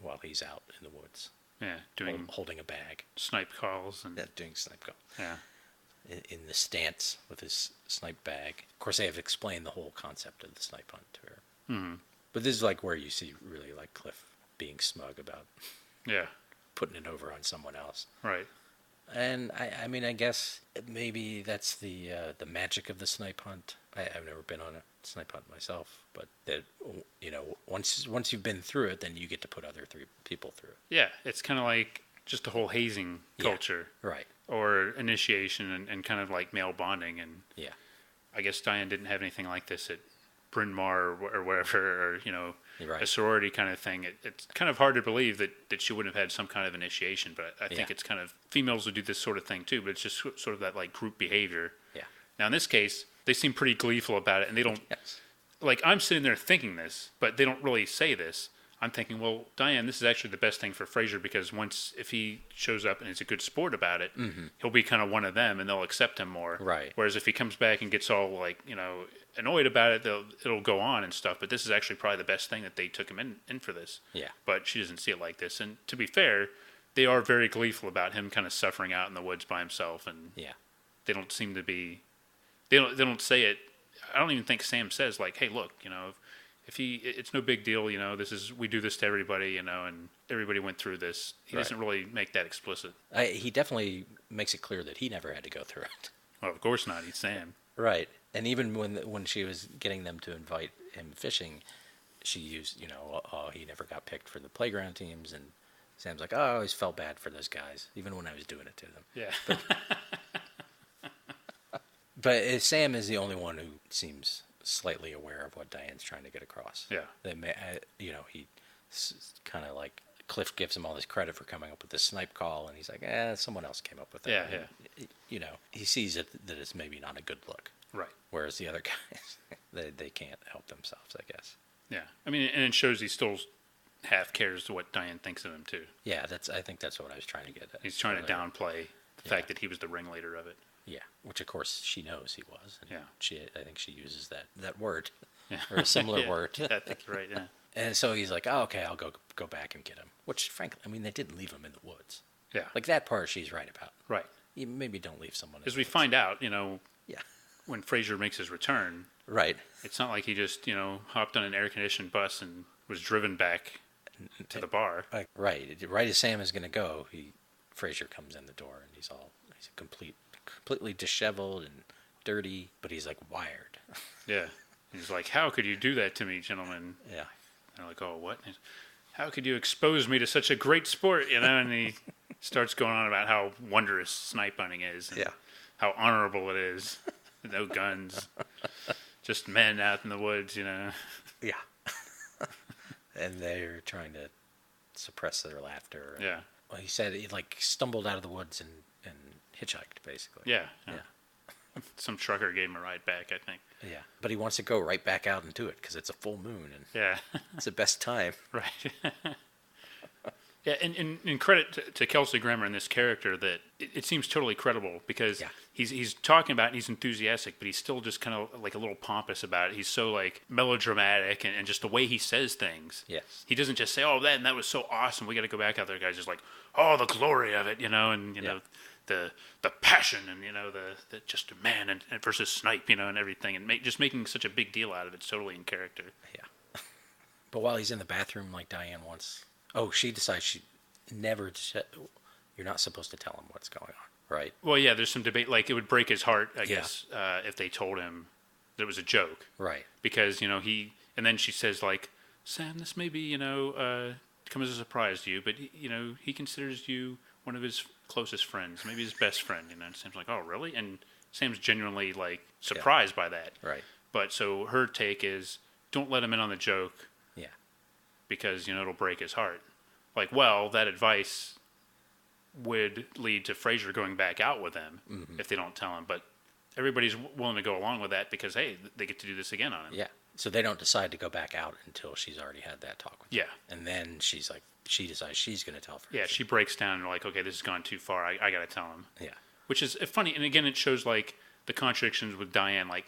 while he's out in the woods, yeah, doing holding a bag, snipe calls and doing snipe call. yeah. In the stance with his snipe bag. Of course, they have explained the whole concept of the snipe hunt to her. Mm-hmm. But this is like where you see really like Cliff being smug about Yeah, putting it over on someone else. right. And I mean, I guess maybe that's the magic of the snipe hunt. I've never been on a snipe hunt myself, but that once you've been through it, then you get to put other three people through it. Yeah, it's kind of like just a whole hazing culture. Right. Or initiation and kind of like male bonding. And Yeah. I guess Diane didn't have anything like this at Bryn Mawr or wherever, or, Right. a sorority kind of thing. It's kind of hard to believe that she wouldn't have had some kind of initiation, but I think it's kind of, females would do this sort of thing too, but it's just sort of that like group behavior. Yeah. Now in this case, they seem pretty gleeful about it, and they don't, Yes. like, I'm sitting there thinking this, but they don't really say this. I'm thinking, well, Diane, this is actually the best thing for Frasier, because if he shows up and is a good sport about it, he'll be kind of one of them, and they'll accept him more. Right. Whereas if he comes back and gets all like, annoyed about it, it'll go on and stuff. But this is actually probably the best thing that they took him in for this. Yeah. But she doesn't see it like this. And to be fair, they are very gleeful about him kind of suffering out in the woods by himself, and Yeah. they don't seem to be. They don't say it. I don't even think Sam says like, "Hey, look, if he, it's no big deal, we do this to everybody, and everybody went through this." He doesn't really make that explicit. He definitely makes it clear that he never had to go through it. Well, of course not. He's Sam. Right. And even when she was getting them to invite him fishing, she used, oh, he never got picked for the playground teams, and Sam's like, oh, I always felt bad for those guys, even when I was doing it to them. Yeah. But Sam is the only one who seems slightly aware of what Diane's trying to get across. Yeah. He kind of like, Cliff gives him all this credit for coming up with the snipe call, and he's like, someone else came up with it. Yeah, And, he sees that it's maybe not a good look. Right. Whereas the other guys, they can't help themselves, I guess. Yeah. I mean, and it shows he still half cares what Diane thinks of him, too. Yeah, I think that's what I was trying to get at. He's trying to downplay the fact that he was the ringleader of it. Yeah, which of course she knows he was. And yeah. I think she uses that word, yeah. or a similar word. Yeah, I think you're right, yeah. And so he's like, oh, okay, I'll go back and get him. Which, frankly, I mean, they did leave him in the woods. Yeah. Like, that part she's right about. Right. You maybe don't leave someone in As the we woods. find out, Yeah. when Frasier makes his return, Right. it's not like he just, hopped on an air-conditioned bus and was driven back to the bar. Right. Right as Sam is going to go, Frasier comes in the door, and he's completely disheveled and dirty, but he's like wired. Yeah. He's like, how could you do that to me, gentlemen? Yeah. And they're like, oh, what? How could you expose me to such a great sport? And he starts going on about how wondrous snipe hunting is. And how honorable it is. No guns. Just men out in the woods, Yeah. And they're trying to suppress their laughter. Yeah. Well, he said he stumbled out of the woods and hitchhiked, basically. Yeah. Some trucker gave him a ride back, I think. Yeah. But he wants to go right back out into it because it's a full moon and yeah. it's the best time. Right. Yeah, and credit to Kelsey Grammer and this character that it seems totally credible because he's talking about it, he's enthusiastic, but he's still just kind of like a little pompous about it. He's so like melodramatic and just the way he says things. Yes. He doesn't just say, oh, that was so awesome, we got to go back out there. Guys just like, oh, the glory of it, and the passion and the just a man and versus snipe, and everything, and just making such a big deal out of it. It's totally in character. Yeah. But while he's in the bathroom, like Diane wants. Oh, she decides she never. You're not supposed to tell him what's going on, right? Well, yeah, there's some debate. Like, it would break his heart, I guess, if they told him that it was a joke. Right. Because, he... And then she says, like, Sam, this may be, come as a surprise to you, but, he considers you one of his closest friends, maybe his best friend. And Sam's like, oh, really? And Sam's genuinely, like, surprised by that. Right. But so her take is, don't let him in on the joke. Yeah. Because, it'll break his heart. Like, well, that advice would lead to Frasier going back out with them if they don't tell him. But everybody's willing to go along with that because, hey, they get to do this again on him. Yeah. So they don't decide to go back out until she's already had that talk with him. Yeah. And then she's like, she decides she's going to tell Frasier. Yeah, she breaks down and like, okay, this has gone too far. I got to tell him. Yeah. Which is funny. And again, it shows like the contradictions with Diane. Like,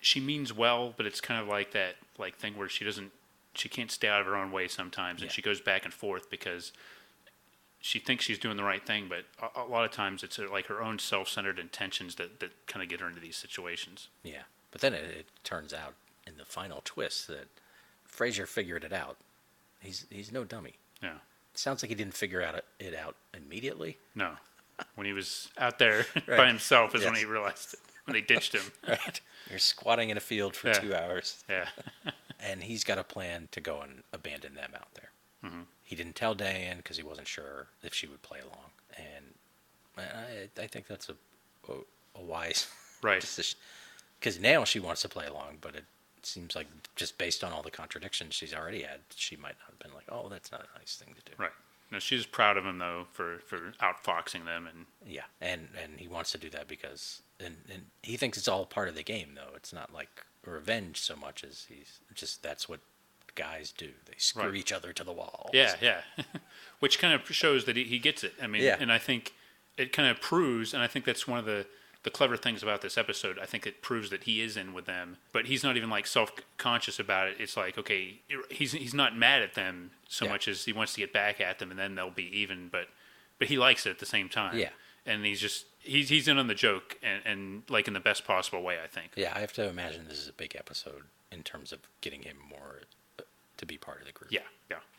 she means well, but it's kind of like that like thing where she can't stay out of her own way sometimes, and she goes back and forth because she thinks she's doing the right thing, but a lot of times it's like her own self-centered intentions that kind of get her into these situations. Yeah, but then it turns out in the final twist that Frasier figured it out. He's no dummy. Yeah. It sounds like he didn't figure it out immediately. No. When he was out there by himself is when he realized it, when they ditched him. Right. You're squatting in a field for 2 hours. Yeah. And he's got a plan to go and abandon them out there. Mm-hmm. He didn't tell Diane because he wasn't sure if she would play along. And I think that's a wise decision. Because now she wants to play along, but it seems like just based on all the contradictions she's already had, she might not have been like, oh, that's not a nice thing to do. Right. No, she's proud of him, though, for outfoxing them. Yeah, and he wants to do that because... And he thinks it's all part of the game, though. It's not like revenge so much as that's what guys do. They screw each other to the wall. Yeah, yeah. Which kind of shows that he gets it. I mean, and I think it kind of proves, and I think that's one of the clever things about this episode. I think it proves that he is in with them, but he's not even like self-conscious about it. It's like, okay, he's not mad at them so much as he wants to get back at them, and then they'll be even. But but he likes it at the same time. Yeah. And he's in on the joke and like in the best possible way, I think. Yeah, I have to imagine this is a big episode in terms of getting him more to be part of the group.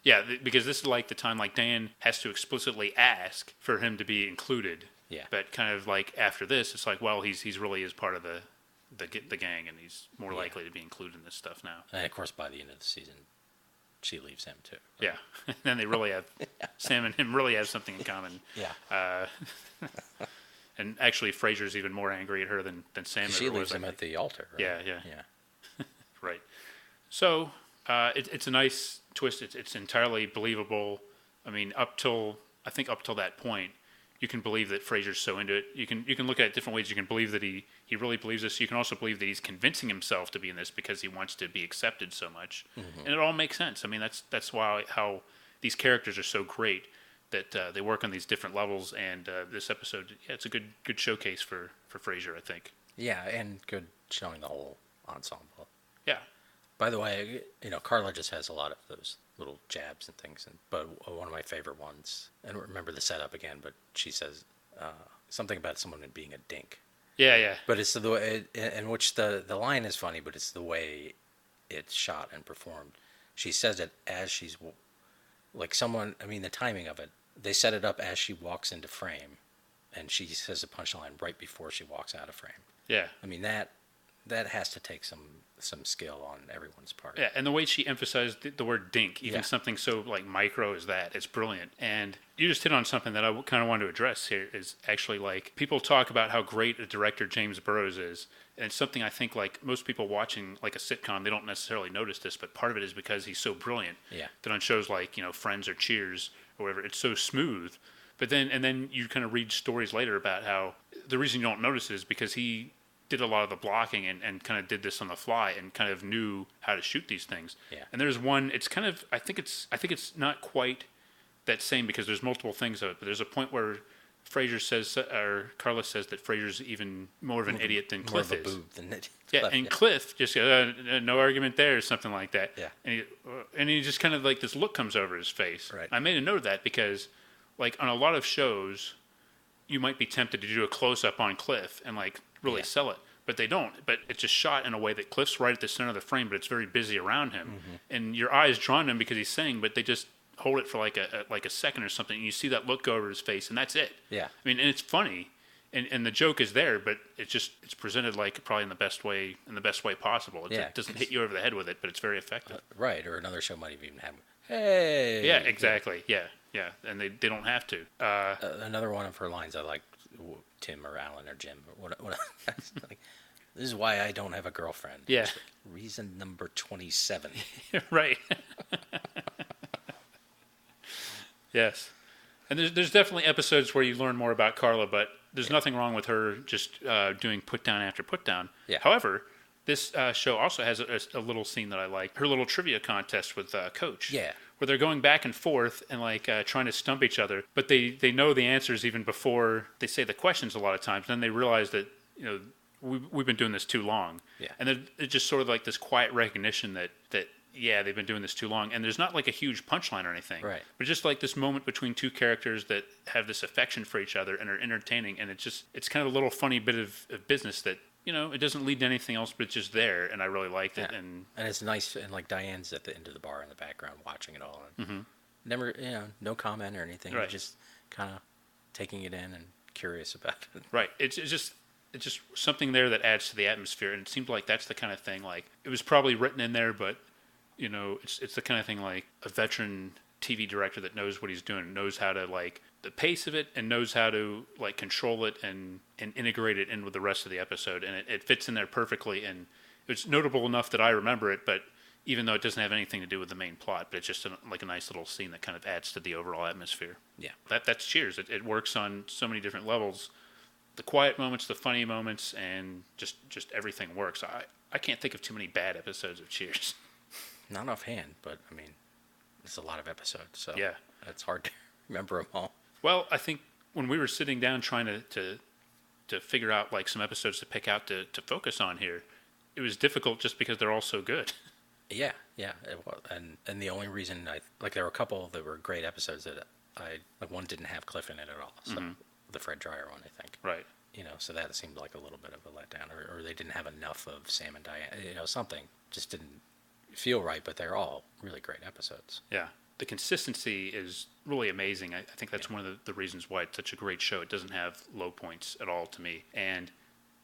Yeah, because this is like the time like Diane has to explicitly ask for him to be included. Yeah. But kind of like after this, it's like, well, he's really is part of the gang, and he's more likely to be included in this stuff now. And of course, by the end of the season, she leaves him too. Right? Yeah. And then they really have Sam and him really have something in common. Yeah. And actually, Frasier's even more angry at her than Sam. She leaves him at the altar. Right? Yeah. Right. So it's a nice twist. It's entirely believable. I mean, up till that point, you can believe that Frasier's so into it. You can look at it different ways. You can believe that he really believes this. You can also believe that he's convincing himself to be in this because he wants to be accepted so much. Mm-hmm. And it all makes sense. I mean, that's why how these characters are so great, that they work on these different levels. And this episode, it's a good showcase for Frasier, I think. Yeah, and good showing the whole ensemble. Yeah. By the way, Carla just has a lot of those little jabs and things, but one of my favorite ones, and remember the setup again, but she says something about someone being a dink. Yeah. But it's the way in which the line is funny, but it's the way it's shot and performed. She says it as she's like someone. I mean, the timing of it. They set it up as she walks into frame, and she says a punchline right before she walks out of frame. Yeah. I mean that has to take some skill on everyone's part. Yeah, and the way she emphasized the word dink, even something so like micro as that, it's brilliant. And you just hit on something that I kind of wanted to address here, is actually like people talk about how great a director James Burrows is. And it's something I think like most people watching like a sitcom, they don't necessarily notice this, but part of it is because he's so brilliant. Yeah. That on shows like, Friends or Cheers or whatever, it's so smooth. But then you kind of read stories later about how the reason you don't notice it is because he did a lot of the blocking and kind of did this on the fly and kind of knew how to shoot these things. Yeah. And there's one, it's kind of, I think it's not quite that same because there's multiple things of it, but there's a point where Frasier says, or Carla says that Frasier's even more of an idiot than Cliff is. More of a boob than Cliff. Yeah, and Cliff just goes, no argument there, or something like that. Yeah. And he just kind of like this look comes over his face. Right. I made a note of that because like on a lot of shows, you might be tempted to do a close-up on Cliff and like really sell it. But they don't. But it's just shot in a way that Cliff's right at the center of the frame, but it's very busy around him. Mm-hmm. And your eye is drawn to him because he's saying, but they just hold it for like a second or something, and you see that look go over his face, and that's it. Yeah. I mean, and it's funny, and the joke is there, but it's presented like probably in the best way possible. It doesn't hit you over the head with it, but it's very effective. Right, or another show might even have, hey. Yeah, exactly. Yeah, and they don't have to. Another one of her lines I like, Tim or Alan or Jim or what like, this is why I don't have a girlfriend. Yeah. Like, reason number 27. Right. Yes. And there's definitely episodes where you learn more about Carla, but there's nothing wrong with her just doing put down after put down. Yeah. However, this show also has a little scene that I like. Her little trivia contest with Coach. Yeah. Where they're going back and forth and like trying to stump each other, but they know the answers even before they say the questions a lot of times. And then they realize that we've been doing this too long. Yeah. And it's just sort of like this quiet recognition that they've been doing this too long. And there's not like a huge punchline or anything. Right. But just like this moment between two characters that have this affection for each other and are entertaining. And it's kind of a little funny bit of business that, it doesn't lead to anything else, but it's just there. And I really liked it. And it's nice. And like Diane's at the end of the bar in the background watching it all. And mm-hmm. never, no comment or anything. Right. Just kind of taking it in and curious about it. Right. It's just something there that adds to the atmosphere. And it seemed like that's the kind of thing, like, it was probably written in there, but, it's the kind of thing like a veteran TV director that knows what he's doing, knows how to, like, the pace of it and knows how to, like, control it and integrate it in with the rest of the episode. And it fits in there perfectly. And it's notable enough that I remember it, but even though it doesn't have anything to do with the main plot, but it's just like a nice little scene that kind of adds to the overall atmosphere. Yeah. That's Cheers. It works on so many different levels. The quiet moments, the funny moments, and just everything works. I can't think of too many bad episodes of Cheers. Not offhand, but I mean, it's a lot of episodes, so yeah, it's hard to remember them all. Well, I think when we were sitting down trying to figure out like some episodes to pick out to focus on here, it was difficult just because they're all so good. Yeah, it was. And the only reason there were a couple that were great episodes that like one didn't have Cliff in it at all. So the Fred Dryer one, I think. Right. So that seemed like a little bit of a letdown, or they didn't have enough of Sam and Diane. Something just didn't feel right. But they're all really great episodes. Yeah. The consistency is really amazing. I think that's one of the reasons why it's such a great show. It doesn't have low points at all to me. And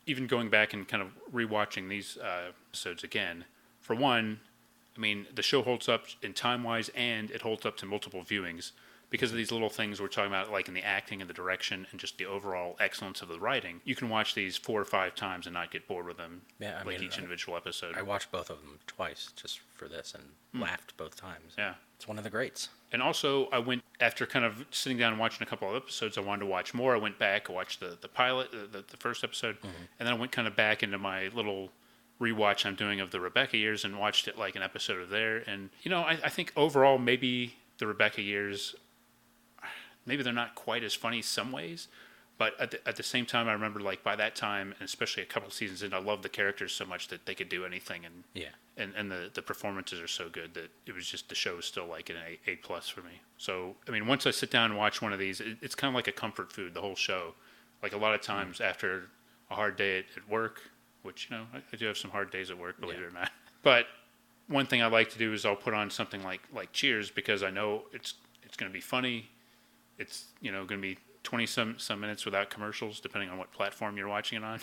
even going back and kind of rewatching these episodes again, for one, I mean, the show holds up in time-wise, and it holds up to multiple viewings because of these little things we're talking about, like in the acting and the direction and just the overall excellence of the writing. You can watch these 4 or 5 times and not get bored with them, each individual episode. I watched both of them twice just for this and laughed both times. Yeah. It's one of the greats. And also, I went, after kind of sitting down and watching a couple of episodes, I wanted to watch more. I went back, I watched the pilot, the first episode, and then I went kind of back into my little rewatch I'm doing of the Rebecca years and watched it like an episode of there. And, I think overall maybe the Rebecca years, maybe they're not quite as funny some ways, but at the same time, I remember like by that time, and especially a couple of seasons in, I loved the characters so much that they could do anything, and the performances are so good that it was just, the show is still like an A+ for me. So I mean, once I sit down and watch one of these, it's kind of like a comfort food. The whole show, like a lot of times after a hard day at work, which I do have some hard days at work, believe it or not. But one thing I like to do is I'll put on something like Cheers, because I know it's going to be funny. It's going to be 20 some minutes without commercials, depending on what platform you're watching it on.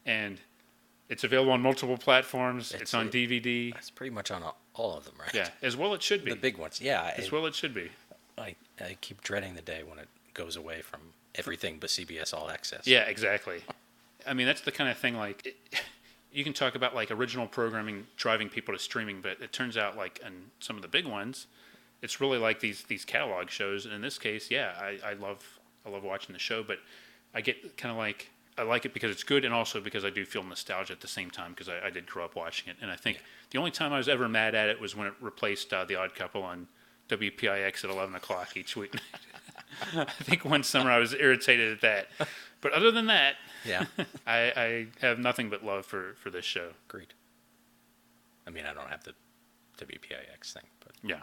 And it's available on multiple platforms. It's on DVD. It's pretty much on all of them, right? Yeah, as well it should be. The big ones, yeah. As well it should be. I keep dreading the day when it goes away from everything but CBS All Access. Yeah, exactly. I mean, that's the kind of thing, like, you can talk about, like, original programming driving people to streaming, but it turns out, like, in some of the big ones, it's really like these catalog shows. And in this case, yeah, I love watching the show, but I get kind of like, I like it because it's good, and also because I do feel nostalgia at the same time, because I did grow up watching it. And I think the only time I was ever mad at it was when it replaced The Odd Couple on WPIX at 11 o'clock each week. I think one summer I was irritated at that. But other than that, I have nothing but love for this show. Agreed. I mean, I don't have the WPIX thing, but yeah.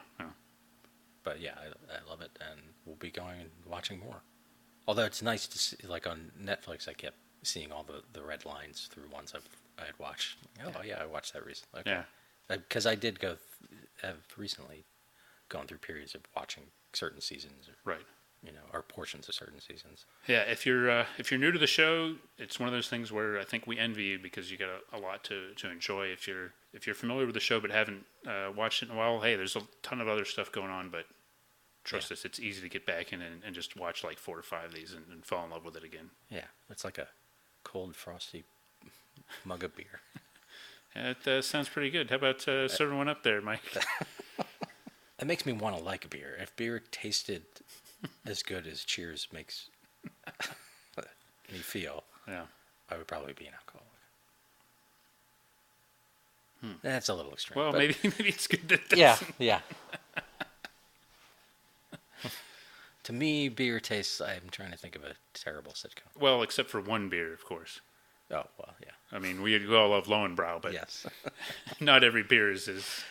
But yeah, I love it, and we'll be going and watching more. Although it's nice to see, like on Netflix, I kept seeing all the red lines through ones I had watched. Oh yeah, I watched that recently. Okay. Yeah, because I did have recently gone through periods of watching certain seasons, right? Or portions of certain seasons. Yeah, if you're new to the show, it's one of those things where I think we envy you, because you got a lot to enjoy. If you're familiar with the show but haven't watched it in a while, hey, there's a ton of other stuff going on, but trust us, it's easy to get back in and just watch like 4 or 5 of these and fall in love with it again. Yeah, it's like a cold, frosty mug of beer. Yeah, it sounds pretty good. How about serving one up there, Mike? That makes me want to like a beer. If beer tasted as good as Cheers makes me feel, I would probably be an alcoholic. That's a little extreme. Well, maybe it's good that it doesn't. Yeah. To me, beer tastes... I'm trying to think of a terrible sitcom. Well, except for one beer, of course. Oh, well, yeah. I mean, we all love Lowenbrau, but yes. Not every beer is as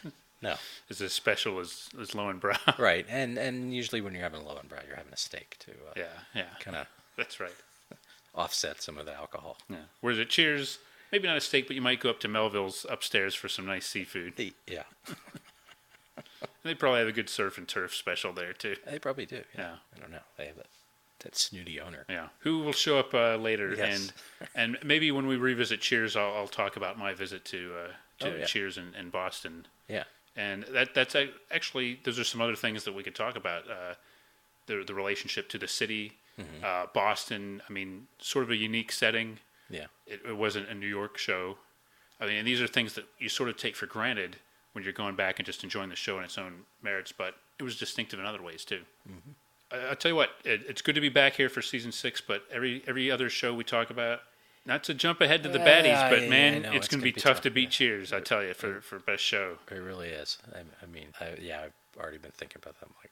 special as Lowenbrau. Right, and usually when you're having a Lowenbrau, you're having a steak to kind of... That's right. Offset some of the alcohol. Yeah. Whereas at Cheers, maybe not a steak, but you might go up to Melville's upstairs for some nice seafood. Yeah. They probably have a good surf and turf special there, too. They probably do. Yeah. I don't know. They have that snooty owner. Yeah. Who will show up later. Yes. And maybe when we revisit Cheers, I'll talk about my visit to Cheers in Boston. Yeah. And that's actually, those are some other things that we could talk about. The relationship to the city, Boston, I mean, sort of a unique setting. Yeah. It wasn't a New York show. I mean, and these are things that you sort of take for granted when you're going back and just enjoying the show in its own merits, but it was distinctive in other ways, too. I'll tell you what, it's good to be back here for Season 6, but every other show we talk about, not to jump ahead to the baddies, but man, it's going to be tough to beat Cheers, I tell you, for best show. It really is. I mean, I've already been thinking about them, like,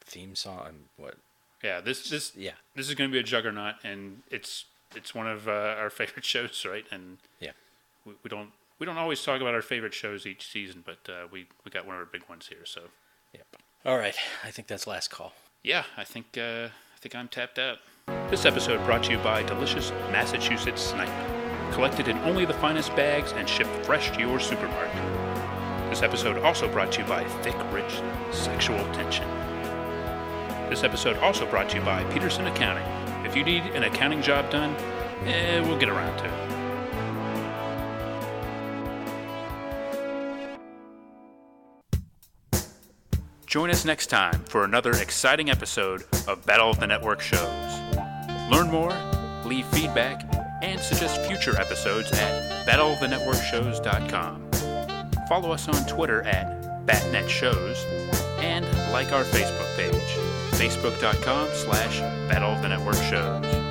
theme song, what? Yeah, this is going to be a juggernaut, and it's one of our favorite shows, right? And we don't always talk about our favorite shows each season, but we got one of our big ones here. So, All right, I think that's last call. Yeah, I think I'm tapped out. This episode brought to you by delicious Massachusetts snipe, collected in only the finest bags and shipped fresh to your supermarket. This episode also brought to you by thick, rich, sexual tension. This episode also brought to you by Peterson Accounting. If you need an accounting job done, we'll get around to it. Join us next time for another exciting episode of Battle of the Network Shows. Learn more, leave feedback, and suggest future episodes at battleofthenetworkshows.com. Follow us on Twitter at BatNetShows and like our Facebook page, facebook.com/Battle of the Network Shows.